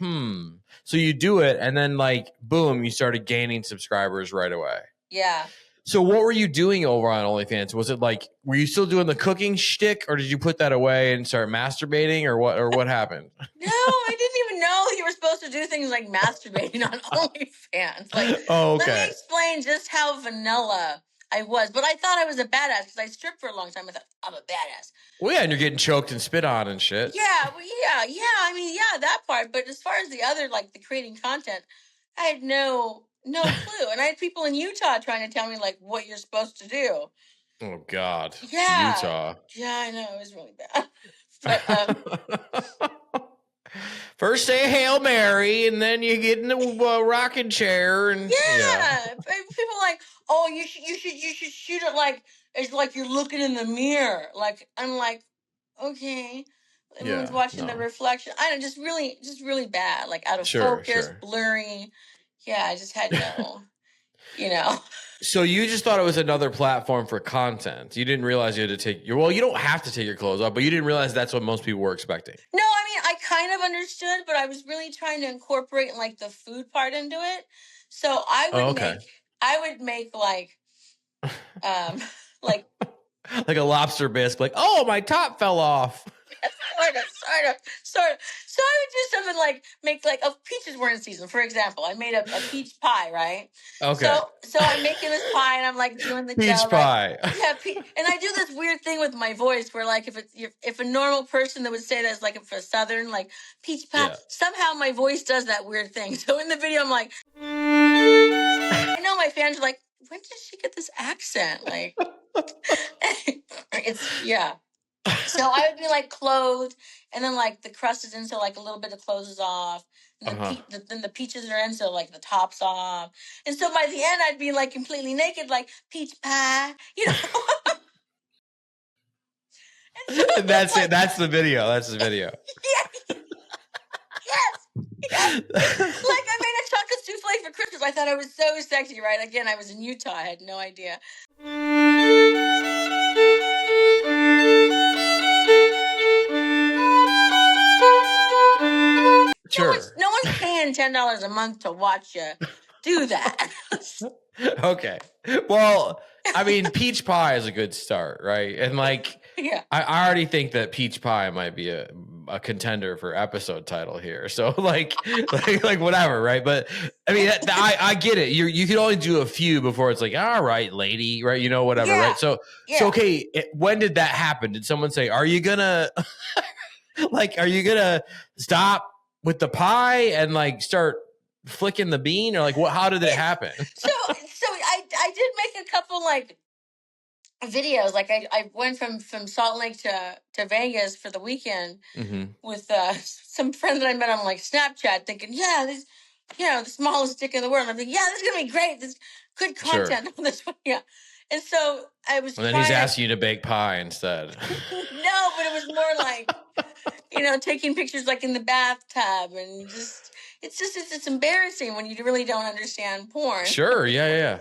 So you do it, and then like, boom, you started gaining subscribers right away. Yeah. So what were you doing over on OnlyFans? Was it like, were you still doing the cooking shtick, or did you put that away and start masturbating, or what happened? No, I didn't even know you were supposed to do things like masturbating on OnlyFans. Like, Let me explain just how vanilla I was, but I thought I was a badass because I stripped for a long time. I thought, I'm a badass. Well, yeah, and you're getting choked and spit on and shit. Yeah, I mean, that part. But as far as the other, like the creating content, I had no clue. And I had people in Utah trying to tell me like what you're supposed to do. Oh God. Yeah. Utah. Yeah, I know. It was really bad. But first say Hail Mary, and then you get in the rocking chair, and people like, "Oh, you should shoot it like it's like you're looking in the mirror." Like, I'm like, okay, Everyone's watching the reflection. I don't know, just really bad, like out of focus, blurry. Yeah, I just had no, So you just thought it was another platform for content. You didn't realize you had to take you don't have to take your clothes off, but you didn't realize that's what most people were expecting. No, I mean, I kind of understood, but I was really trying to incorporate like the food part into it. So I would make like, like like a lobster bisque, like, oh, my top fell off. Sort of. So I would do something like make like peaches were in season. For example, I made a peach pie, right? Okay. So I'm making this pie and I'm like doing the peach pie. Like, yeah, and I do this weird thing with my voice where like if a normal person that would say that's like for Southern like peach pie, somehow my voice does that weird thing. So in the video, I'm like, I know my fans are like, when did she get this accent? Like, So I would be like clothed, and then like the crust is in, so like a little bit of clothes is off, and then the peaches are in, so like the top's off, and so by the end I'd be like completely naked, like peach pie, And that's like, it. That's the video. That's the video. Yeah. Yes. Like I made a chocolate souffle for Christmas. I thought I was so sexy, right? Again, I was in Utah. I had no idea. Sure. No one's paying $10 a month to watch you do that. Okay. Well, I mean, peach pie is a good start, right? And like, I already think that peach pie might be a contender for episode title here. So like whatever, right? But I mean, I get it. You can only do a few before it's like, all right, lady, right? Whatever, right? So okay. When did that happen? Did someone say, are you gonna stop with the pie and like start flicking the bean, or like what? How did it happen? So I did make a couple like videos. Like I went from Salt Lake to Vegas for the weekend with some friend that I met on like Snapchat, thinking, this the smallest dick in the world. And I'm thinking, this is gonna be great. This good content on this one. Yeah. And so I was. And then he's asking you to bake pie instead. No, but it was more like, taking pictures like in the bathtub, and it's embarrassing when you really don't understand porn. Sure, yeah.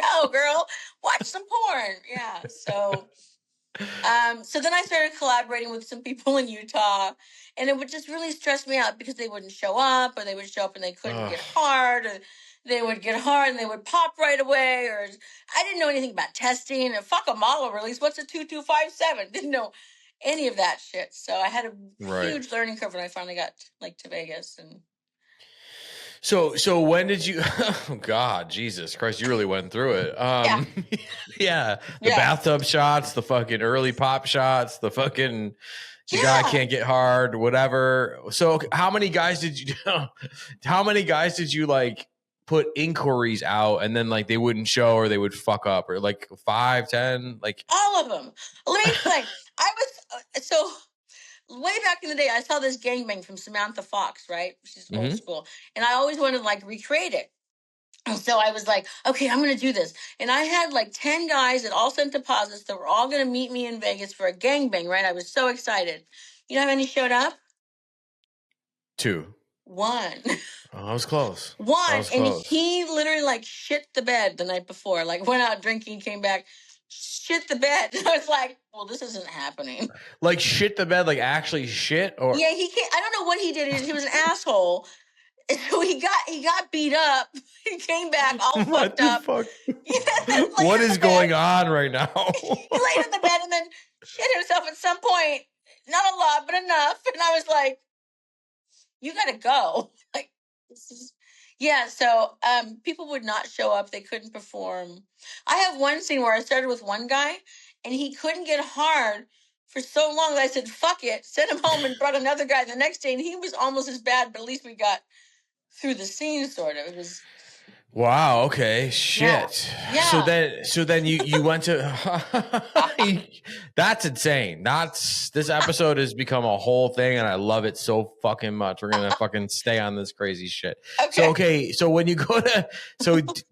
No, girl, watch some porn. Yeah. So then I started collaborating with some people in Utah, and it would just really stress me out because they wouldn't show up, or they would show up and they couldn't get hard, or they would get hard and they would pop right away, or I didn't know anything about testing, and fuck a model release. What's a 2257? Didn't know any of that shit. So I had a huge learning curve when I finally got to Vegas. And so when did you? Oh God, Jesus Christ! You really went through it. The bathtub shots, the fucking early pop shots, the fucking the guy can't get hard, whatever. So how many guys did you? How many guys did you like put inquiries out, and then like they wouldn't show, or they would fuck up, or like 5, 10, like all of them? Let me explain. I was so. Way back in the day, I saw this gangbang from Samantha Fox, right? She's old school. And I always wanted to like recreate it. And so I was like, okay, I'm going to do this. And I had like 10 guys that all sent deposits that were all going to meet me in Vegas for a gangbang, right? I was so excited. You know how many showed up? 2. 1. Oh, I was close. 1. And he literally like shit the bed the night before. Like went out drinking, came back, shit the bed. I was like, well, this isn't happening. Like shit the bed, like actually shit? Or yeah, he can't. I don't know what he did. He was an asshole. So he got beat up. He came back all fucked up. Fuck? What is going on right now? He laid in the bed and then shit himself at some point. Not a lot, but enough. And I was like, you gotta go. Like, this is. Yeah, so people would not show up. They couldn't perform. I have one scene where I started with one guy, and he couldn't get hard for so long that I said, fuck it, sent him home and brought another guy the next day, and he was almost as bad, but at least we got through the scene, sort of. It was... Wow. Okay. Shit. Yeah. So then you went to. That's insane. This episode has become a whole thing, and I love it so fucking much. We're gonna fucking stay on this crazy shit. Okay. So when you go to,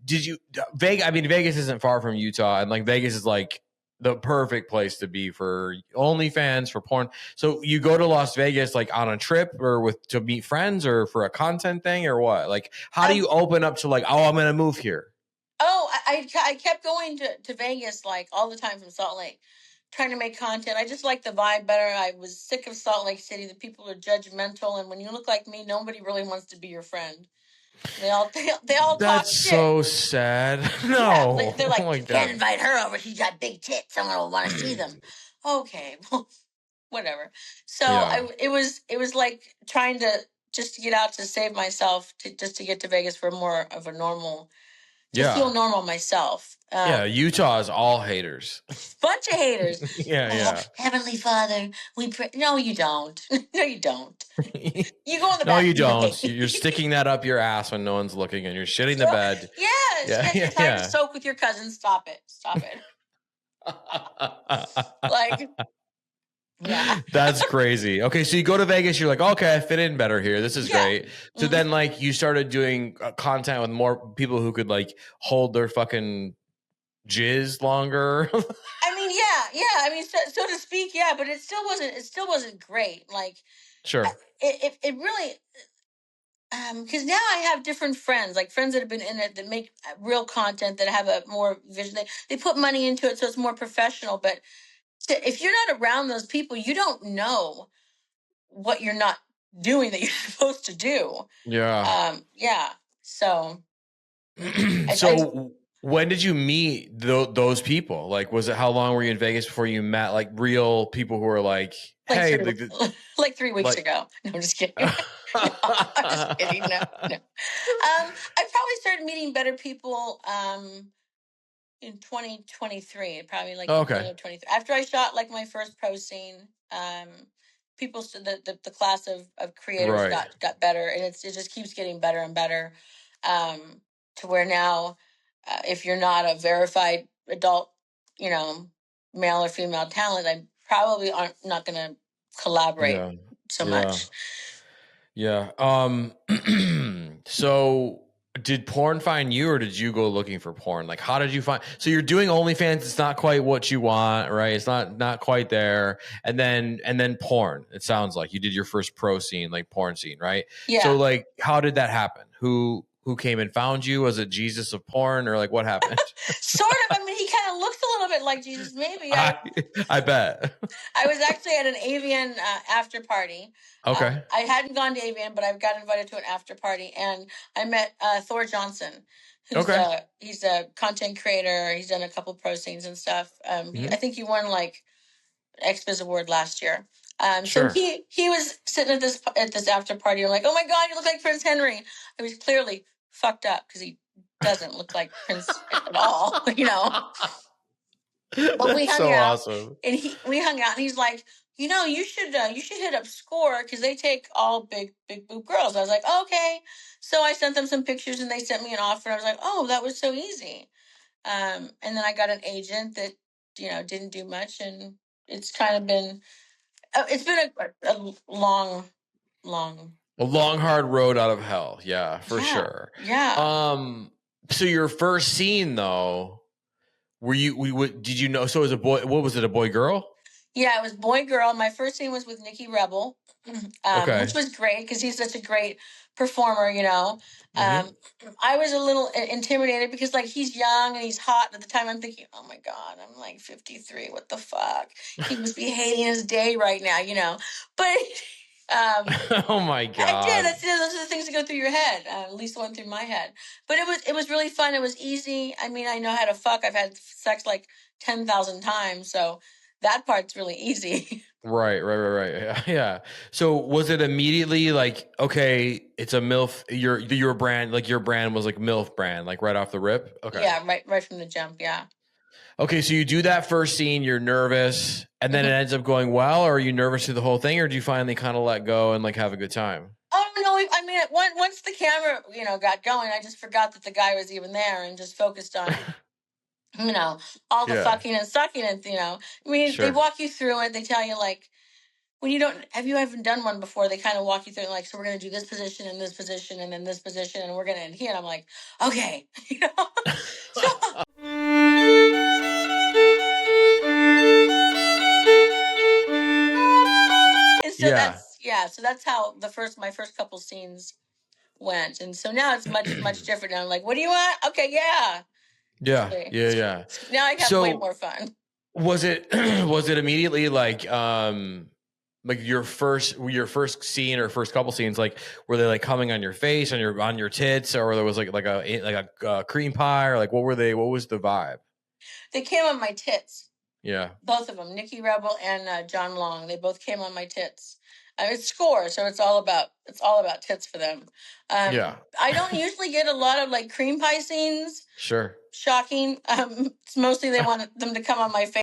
did you Vegas? I mean, Vegas isn't far from Utah, and like Vegas is like the perfect place to be for OnlyFans, for porn. So you go to Las Vegas like on a trip or to meet friends or for a content thing or what? How do you open up to I'm going to move here? Oh, I kept going to Vegas all the time from Salt Lake, trying to make content. I just like the vibe better. I was sick of Salt Lake City. The people are judgmental, and when you look like me, nobody really wants to be your friend. They all talk That's shit. so sad. No, yeah, they're like, you can't invite her over. She's got big tits. Someone will want to see them. Okay, well, whatever. So it was like trying to just get out to save myself to get to Vegas for more of a normal. To feel normal myself. Utah is all haters. Bunch of haters. yeah. Heavenly Father, we pray. No, you don't. No, you don't. You go in the back. No, you don't. You're sticking that up your ass when no one's looking, and you're shitting the bed. Yes. You're trying to soak with your cousin. Stop it. Yeah. That's crazy. Okay, so you go to Vegas, you're like, okay, I fit in better here. This is great. So then you started doing content with more people who could hold their fucking jizz longer. I mean, yeah. I mean, so to speak, yeah, but it still wasn't great. Sure. It really because now I have different friends, friends that have been in it that make real content that have a more vision. They put money into it, so it's more professional, but if you're not around those people, you don't know what you're not doing that you're supposed to do. Yeah. Yeah. So. When did you meet those people? Was it how long were you in Vegas before you met real people who were hey, 3 weeks ago? No, I'm just kidding. No, I'm just kidding. No. I probably started meeting better people in 2023, probably in 2023. After I shot my first pro scene, people the class of creators got better, and it just keeps getting better and better, to where now if you're not a verified adult, male or female talent, I probably not going to collaborate so much. Yeah. So did porn find you, or did you go looking for porn? How did you find? So you're doing OnlyFans. It's not quite what you want, right? It's not quite there. And then porn. It sounds like you did your first pro scene, porn scene, right? Yeah. So how did that happen? Who came and found you? Was it Jesus of porn, or what happened? Sort of. I mean, he kind of looks a little bit like Jesus, maybe. I bet. I was actually at an avian after party. Okay. I hadn't gone to avian, but I've got invited to an after party, and I met Thor Johnson. He's a content creator. He's done a couple pro scenes and stuff. I think he won XBiz Award last year. Sure. So he was sitting at this after party. I'm like, oh my God, you look like Prince Henry. I was clearly fucked up because he doesn't look like Prince at all, But we hung out, awesome. And we hung out, and he's like, you should hit up Score because they take all big boob girls. I was like, okay. So I sent them some pictures, and they sent me an offer. I was like, oh, that was so easy. And then I got an agent that didn't do much, and it's kind of been a long hard road out of hell. Yeah, for sure. Yeah. So your first scene though, did you know? So it was a boy. What was it? A boy girl? Yeah, it was boy girl. My first scene was with Nikki Rebel, which was great because he's such a great performer. I was a little intimidated because he's young and he's hot. At the time, I'm thinking, oh my God, I'm 53. What the fuck? He must be hating his day right now. But oh my God, I did. Those are the things that go through your head. At least one through my head. But it was really fun. It was easy. I mean, I know how to fuck. I've had sex 10,000 times, so that part's really easy. Right. Yeah. So was it immediately okay, it's a MILF, your brand, your brand was MILF brand, right off the rip? Okay. Yeah, right from the jump, yeah. Okay, so you do that first scene, you're nervous, and then it ends up going well, or are you nervous through the whole thing, or do you finally kind of let go and have a good time? Oh, no, I mean, once the camera, got going, I just forgot that the guy was even there and just focused on all the fucking and sucking and, I mean, They walk you through it. They tell you, when you haven't done one before, they kind of walk you through it, so we're going to do this position and this position and then this position and we're going to end here. And I'm like, okay, So that's how my first couple scenes went, and so now it's much different. Now I'm like, what do you want? Okay, yeah. Yeah. Now I have way more fun. Was it immediately like your first scene or first couple scenes, like were they like coming on your face, on your tits, or there was like a cream pie, or like what was the vibe? They came on my tits. Yeah. Both of them, Nikki Rebel and John Long, they both came on my tits. It's Score, so it's all about tits for them. I don't usually get a lot of like cream pie scenes. Sure. Shocking. It's mostly they want them to come on my face.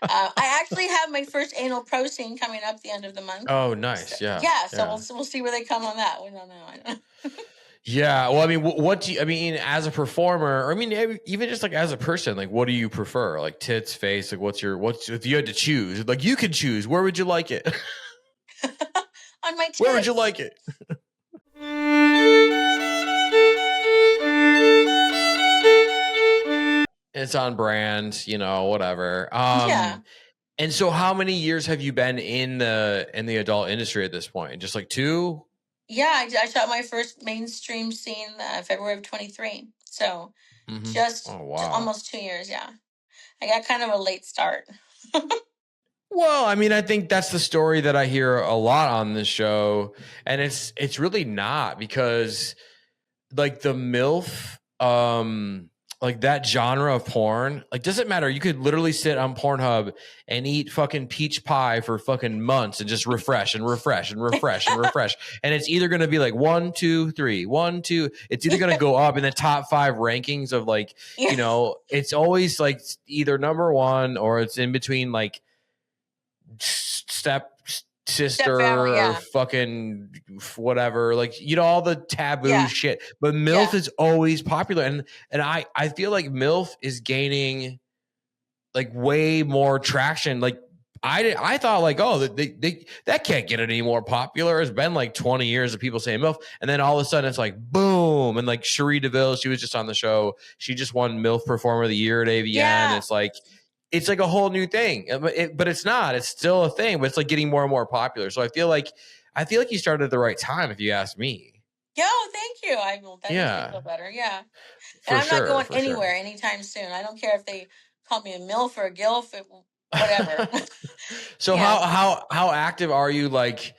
I actually have my first anal pro scene coming up the end of the month. Oh, nice. So, so we'll see where they come on that. We don't know. I don't know. Yeah. Well, I mean, what do you, as a performer, or I mean, even just like as a person, like, what do you prefer? Like tits, face, like what's if you had to choose, like you could choose, where would you like it? On my tits. Where would you like it? It's on brand, whatever. And so how many years have you been in the adult industry at this point? Just like 2? Yeah, I shot my first mainstream scene February of 23. So just almost 2 years. Yeah. I got kind of a late start. Well, I mean, I think that's the story that I hear a lot on this show. And it's really not, because like the MILF, like that genre of porn, like doesn't matter. You could literally sit on Pornhub and eat fucking peach pie for fucking months and just refresh and refresh and refresh and refresh. And it's either going to be like 1, 2, 3, 1, 2. It's either going to go up in the top 5 rankings of like, it's always like either number 1 or it's in between like step sister or fucking whatever, like all the taboo shit, but MILF is always popular, and I feel like MILF is gaining like way more traction. Like I thought like, oh, they that can't get any more popular. It's been like 20 years of people saying MILF, and then all of a sudden it's like boom. And like Cherie DeVille, she was just on the show, she just won MILF Performer of the Year at AVN. It's like a whole new thing, but it's not. It's still a thing, but it's like getting more and more popular. So I feel like you started at the right time, if you ask me. Yo, thank you. I will definitely feel better. Yeah, and I'm not going anywhere anytime soon. I don't care if they call me a MILF or a GILF, whatever. So how active are you, like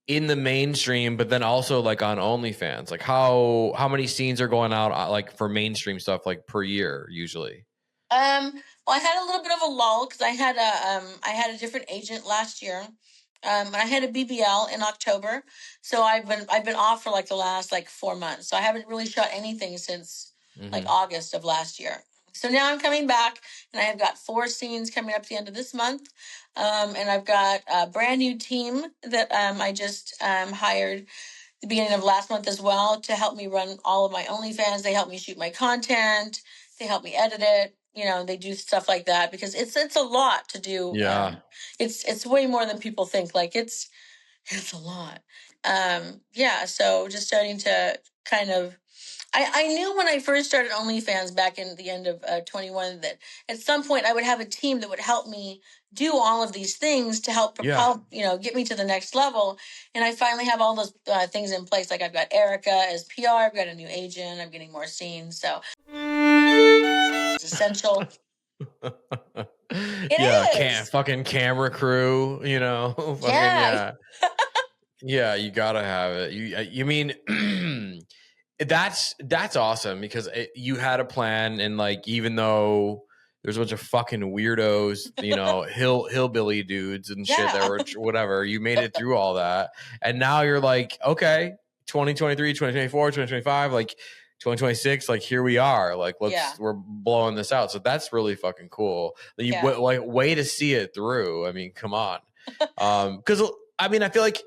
in the mainstream, but then also like on OnlyFans? Like how many scenes are going out like for mainstream stuff like per year usually? Well, I had a little bit of a lull because I had a different agent last year, and I had a BBL in October, so I've been off for like the last like 4 months. So I haven't really shot anything since like August of last year. So now I'm coming back, and I have got 4 scenes coming up at the end of this month, and I've got a brand new team that I just hired the beginning of last month as well to help me run all of my OnlyFans. They help me shoot my content. They help me edit it. They do stuff like that because it's a lot to do. Yeah. It's way more than people think. Like it's a lot. So just starting to kind of, I knew when I first started OnlyFans back in the end of 21 that at some point I would have a team that would help me do all of these things to help propel, get me to the next level. And I finally have all those things in place. Like I've got Erica as PR, I've got a new agent, I'm getting more scenes. So it's essential. It is. Fucking camera crew, yeah, you gotta have it. You mean that's awesome because you had a plan, and like even though there's a bunch of fucking weirdos, hillbilly dudes and shit that were whatever, you made it through all that, and now you're like, okay, 2023, 2024, 2025, like 2026, like here we are, like we're blowing this out. So that's really fucking cool. Like way to see it through. I mean, come on. Because I mean, I feel like,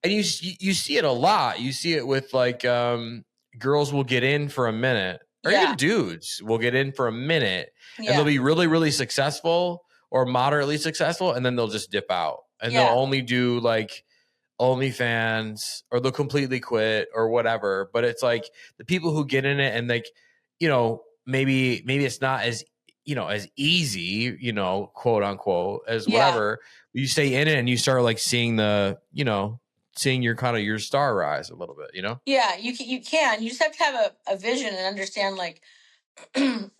and you see it a lot. You see it with like girls will get in for a minute, or even dudes will get in for a minute, and they'll be really, really successful or moderately successful, and then they'll just dip out, and they'll only do like OnlyFans, or they'll completely quit or whatever. But it's like the people who get in it and like, maybe it's not as as easy, quote unquote, as whatever. You stay in it and you start like seeing seeing your star rise a little bit, Yeah, you can. You just have to have a vision and understand like you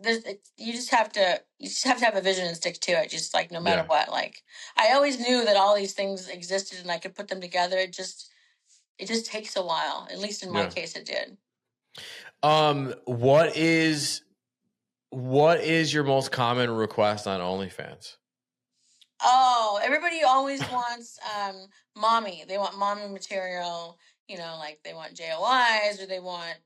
just have to have a vision and stick to it, just like no matter what. Like I always knew that all these things existed and I could put them together. It just takes a while. At least in my case it did. What is your most common request on OnlyFans? Oh, everybody always wants mommy. They want mommy material, like they want JOIs or they want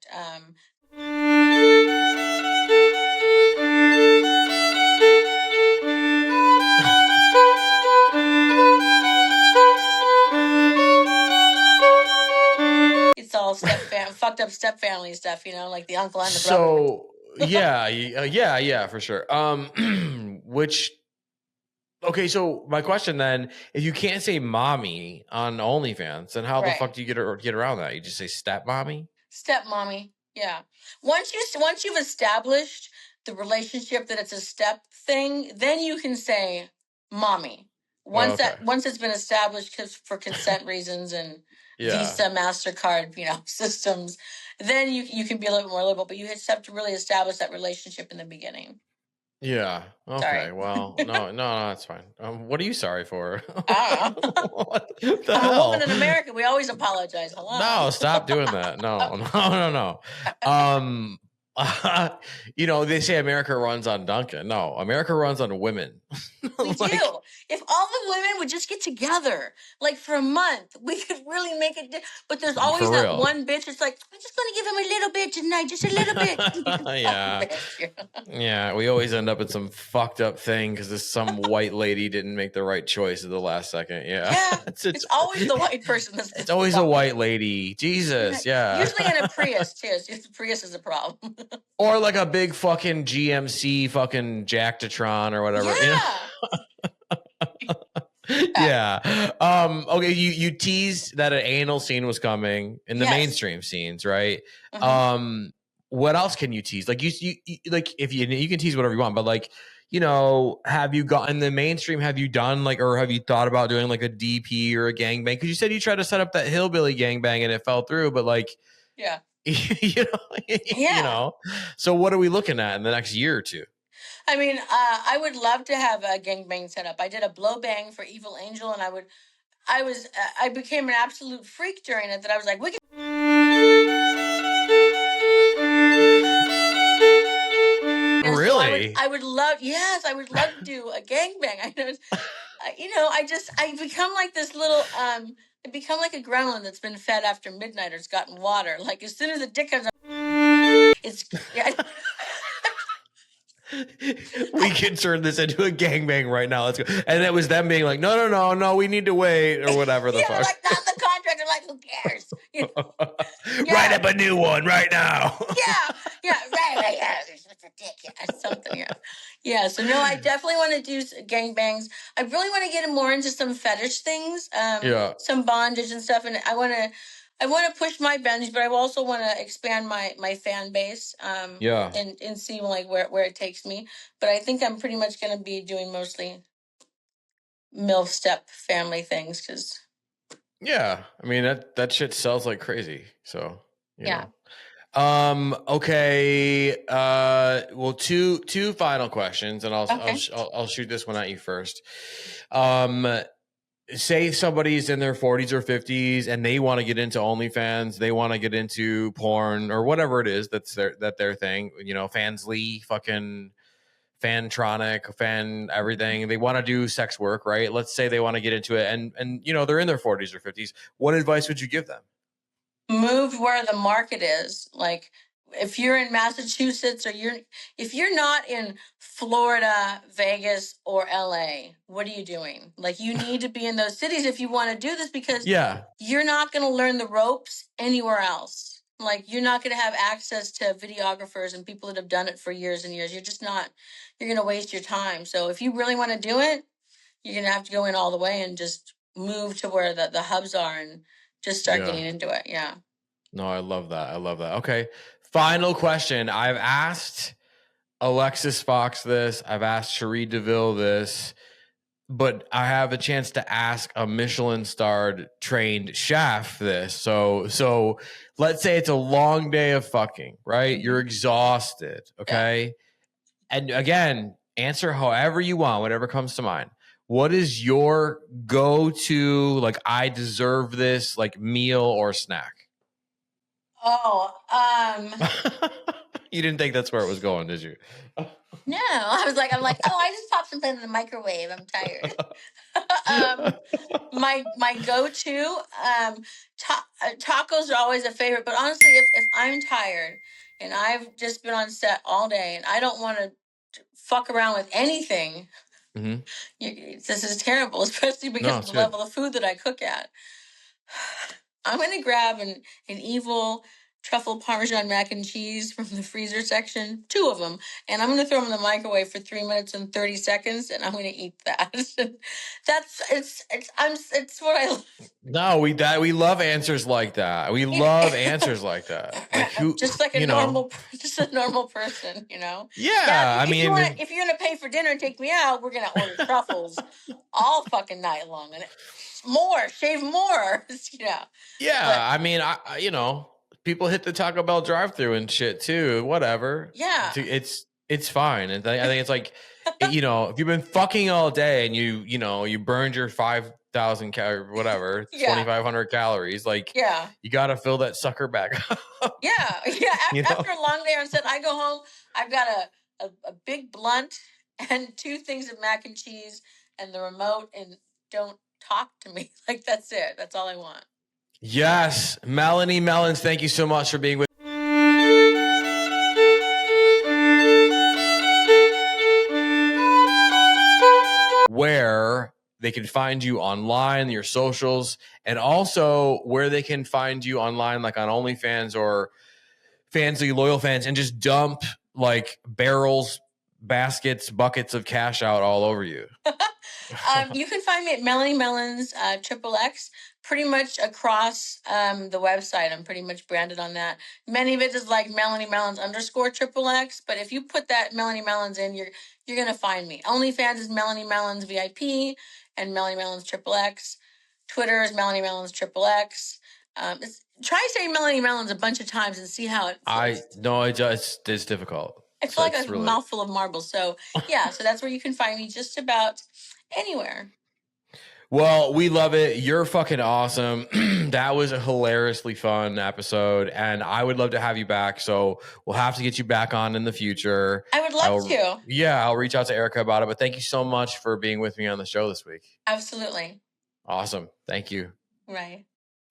it's all fucked up step family stuff, like the uncle and the brother. So yeah, for sure. Okay, so my question then, if you can't say mommy on OnlyFans, then how the fuck do you get around that? You just say step mommy? Step mommy, yeah. Once you've established the relationship that it's a step thing, then you can say mommy. Once it's been established for consent reasons and Visa, MasterCard, systems, then you can be a little bit more liberal, but you have to really establish that relationship in the beginning. Yeah. Okay. Sorry. Well, no, that's fine. What are you sorry for? I don't know. What the hell? A woman in America. We always apologize. Hello. No, stop doing that. No. They say America runs on Duncan. No, America runs on women. We do. If all the women would just get together, like for a month, we could really make it. But there's always that one bitch. It's like, I'm just going to give him a little bit tonight, just a little bit. Yeah. We always end up in some fucked up thing because some white lady didn't make the right choice at the last second. Yeah. It's always the white person. It's always a white lady. Jesus. Yeah. Usually in a Prius too. The Prius is a problem. Or like a big fucking GMC fucking Jacktron or whatever. Yeah. Okay. You teased that an anal scene was coming in the mainstream scenes, right? Mm-hmm. What else can you tease? Like you like if you can tease whatever you want, but like, have you gotten the mainstream? Have you done or have you thought about doing like a DP or a gangbang? Because you said you tried to set up that hillbilly gangbang and it fell through, but like, yeah. So what are we looking at in the next year or two? I mean, I would love to have a gangbang set up. I did a blow bang for Evil Angel, and I became an absolute freak during it. That I was like, we can. Really? So I would love to do a gangbang. I become like this little I become like a gremlin that's been fed after midnight or it's gotten water. Like as soon as the dick comes up, it's. We can turn this into a gangbang right now. Let's go. And it was them being like, no, we need to wait or whatever the fuck. Like not the contract. I'm like, who cares? Write up a new one right now. Right. Something. Yeah. So no, I definitely want to do gangbangs. I really want to get more into some fetish things. Some bondage and stuff, and I want to push my boundaries, but I also want to expand my fan base. And see like where it takes me. But I think I'm pretty much going to be doing mostly MILF step family things because. Yeah, I mean that shit sells like crazy. So you know. Okay. Well, two final questions, and I'll shoot this one at you first. Say somebody's in their 40s or 50s and they want to get into OnlyFans, they want to get into porn or whatever it is that's their thing, Fansly, fucking Fantronic, fan everything. They want to do sex work, right? Let's say they want to get into it and they're in their 40s or 50s. What advice would you give them? Move where the market is. Like if you're in Massachusetts or if you're not in Florida, Vegas, or LA, what are you doing? Like you need to be in those cities if you want to do this because you're not going to learn the ropes anywhere else. Like you're not going to have access to videographers and people that have done it for years and years. You're going to waste your time. So if you really want to do it, you're going to have to go in all the way and just move to where the hubs are and just start getting into it. Yeah. No, I love that. Okay. Final question. I've asked Alexis Fox this. I've asked Cherie DeVille this. But I have a chance to ask a Michelin Star Trained Chef this. So let's say it's a long day of fucking, right? You're exhausted, okay? Yeah. And again, answer however you want, whatever comes to mind. What is your go-to, like, I deserve this, like, meal or snack? You didn't think that's where it was going, did you? No, I'm like, I just popped something in the microwave. I'm tired. My go-to tacos are always a favorite, but honestly, if I'm tired and I've just been on set all day and I don't want to fuck around with anything, this is terrible, especially because of the level of food that I cook at. I'm going to grab an evil truffle Parmesan mac and cheese from the freezer section, 2 of them, and I'm going to throw them in the microwave for 3 minutes and 30 seconds, and I'm going to eat that. It's what I love. No, we love answers like that. We love answers like that. Like who, just like a normal person, you know? Yeah, now, if you're going to pay for dinner and take me out, we're going to order truffles all fucking night long, and shave more, you know? Yeah, but, I mean, I people hit the Taco Bell drive-thru and shit too. Whatever. Yeah, it's fine. And I think it's like, if you've been fucking all day and you burned your 5,000 whatever 2,500 calories, like you got to fill that sucker back up. Yeah. After a long day on set, I go home. I've got a big blunt and 2 things of mac and cheese and the remote, and don't talk to me. Like, that's it. That's all I want. Yes. Melony Melons, thank you so much for being with where they can find you online, your socials, and also where they can find you online, like on OnlyFans or loyal fans, and just dump like barrels, baskets, buckets of cash out all over you. You can find me at Melony Melons XXX, pretty much across the website. I'm pretty much branded on that. Many of it is like Melony Melons _XXX, but if you put that Melony Melons in, you're gonna find me. OnlyFans is Melony Melons VIP and Melony Melons XXX. Twitter is Melony Melons XXX. Try saying Melony Melons a bunch of times and see how it feels. It's difficult. I feel like a mouthful of marbles. So yeah, so that's where you can find me, just about anywhere. Well, we love it. You're fucking awesome. That was a hilariously fun episode, and I would love to have you back. So we'll have to get you back on in the future. I would love to. Yeah, I'll reach out to Erica about it. But thank you so much for being with me on the show this week. Absolutely. Awesome. Thank you. Right.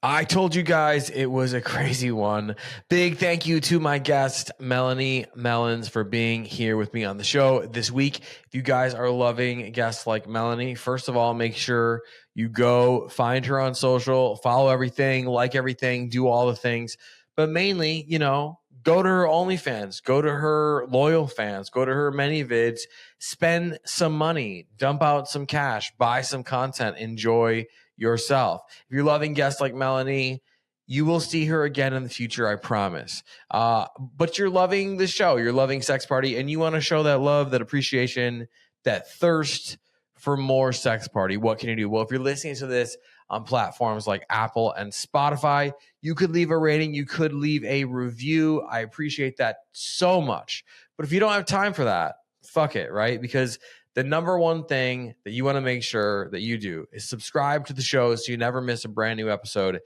I told you guys it was a crazy one. Big thank you to my guest, Melony Melons, for being here with me on the show this week. If you guys are loving guests like Melony, first of all, make sure you go find her on social, follow everything, like everything, do all the things. But mainly, go to her OnlyFans, go to her loyal fans, go to her many vids, spend some money, dump out some cash, buy some content, enjoy yourself. If you're loving guests like Melony, you will see her again in the future, I promise. But you're loving the show, you're loving Sex Party, and you want to show that love, that appreciation, that thirst for more Sex Party. What can you do? Well, if you're listening to this on platforms like Apple and Spotify, you could leave a rating, you could leave a review. I appreciate that so much. But if you don't have time for that, fuck it, right? Because the number one thing that you want to make sure that you do is subscribe to the show so you never miss a brand new episode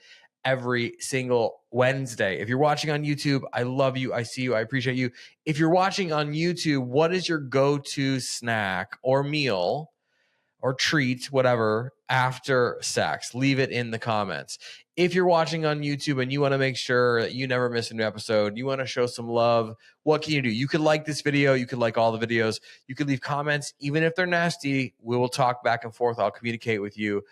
every single Wednesday. If you're watching on YouTube, I love you. I see you. I appreciate you. If you're watching on YouTube, what is your go-to snack or meal or treat, whatever, after sex? Leave it in the comments. If you're watching on YouTube and you want to make sure that you never miss a new episode, you want to show some love, what can you do? You could like this video. You could like all the videos. You could leave comments. Even if they're nasty, we will talk back and forth. I'll communicate with you.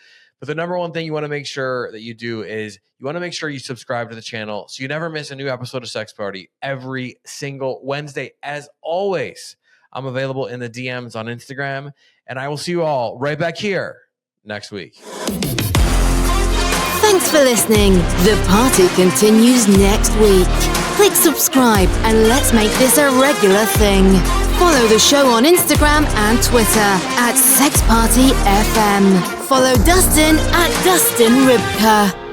But the number one thing you want to make sure that you do is you want to make sure you subscribe to the channel so you never miss a new episode of Sex Party every single Wednesday. As always, I'm available in the DMs on Instagram, and I will see you all right back here next week. Thanks for listening. The party continues next week. Click subscribe and let's make this a regular thing. Follow the show on Instagram and Twitter at SexPartyFM. Follow Dustin at Dustin Rybka.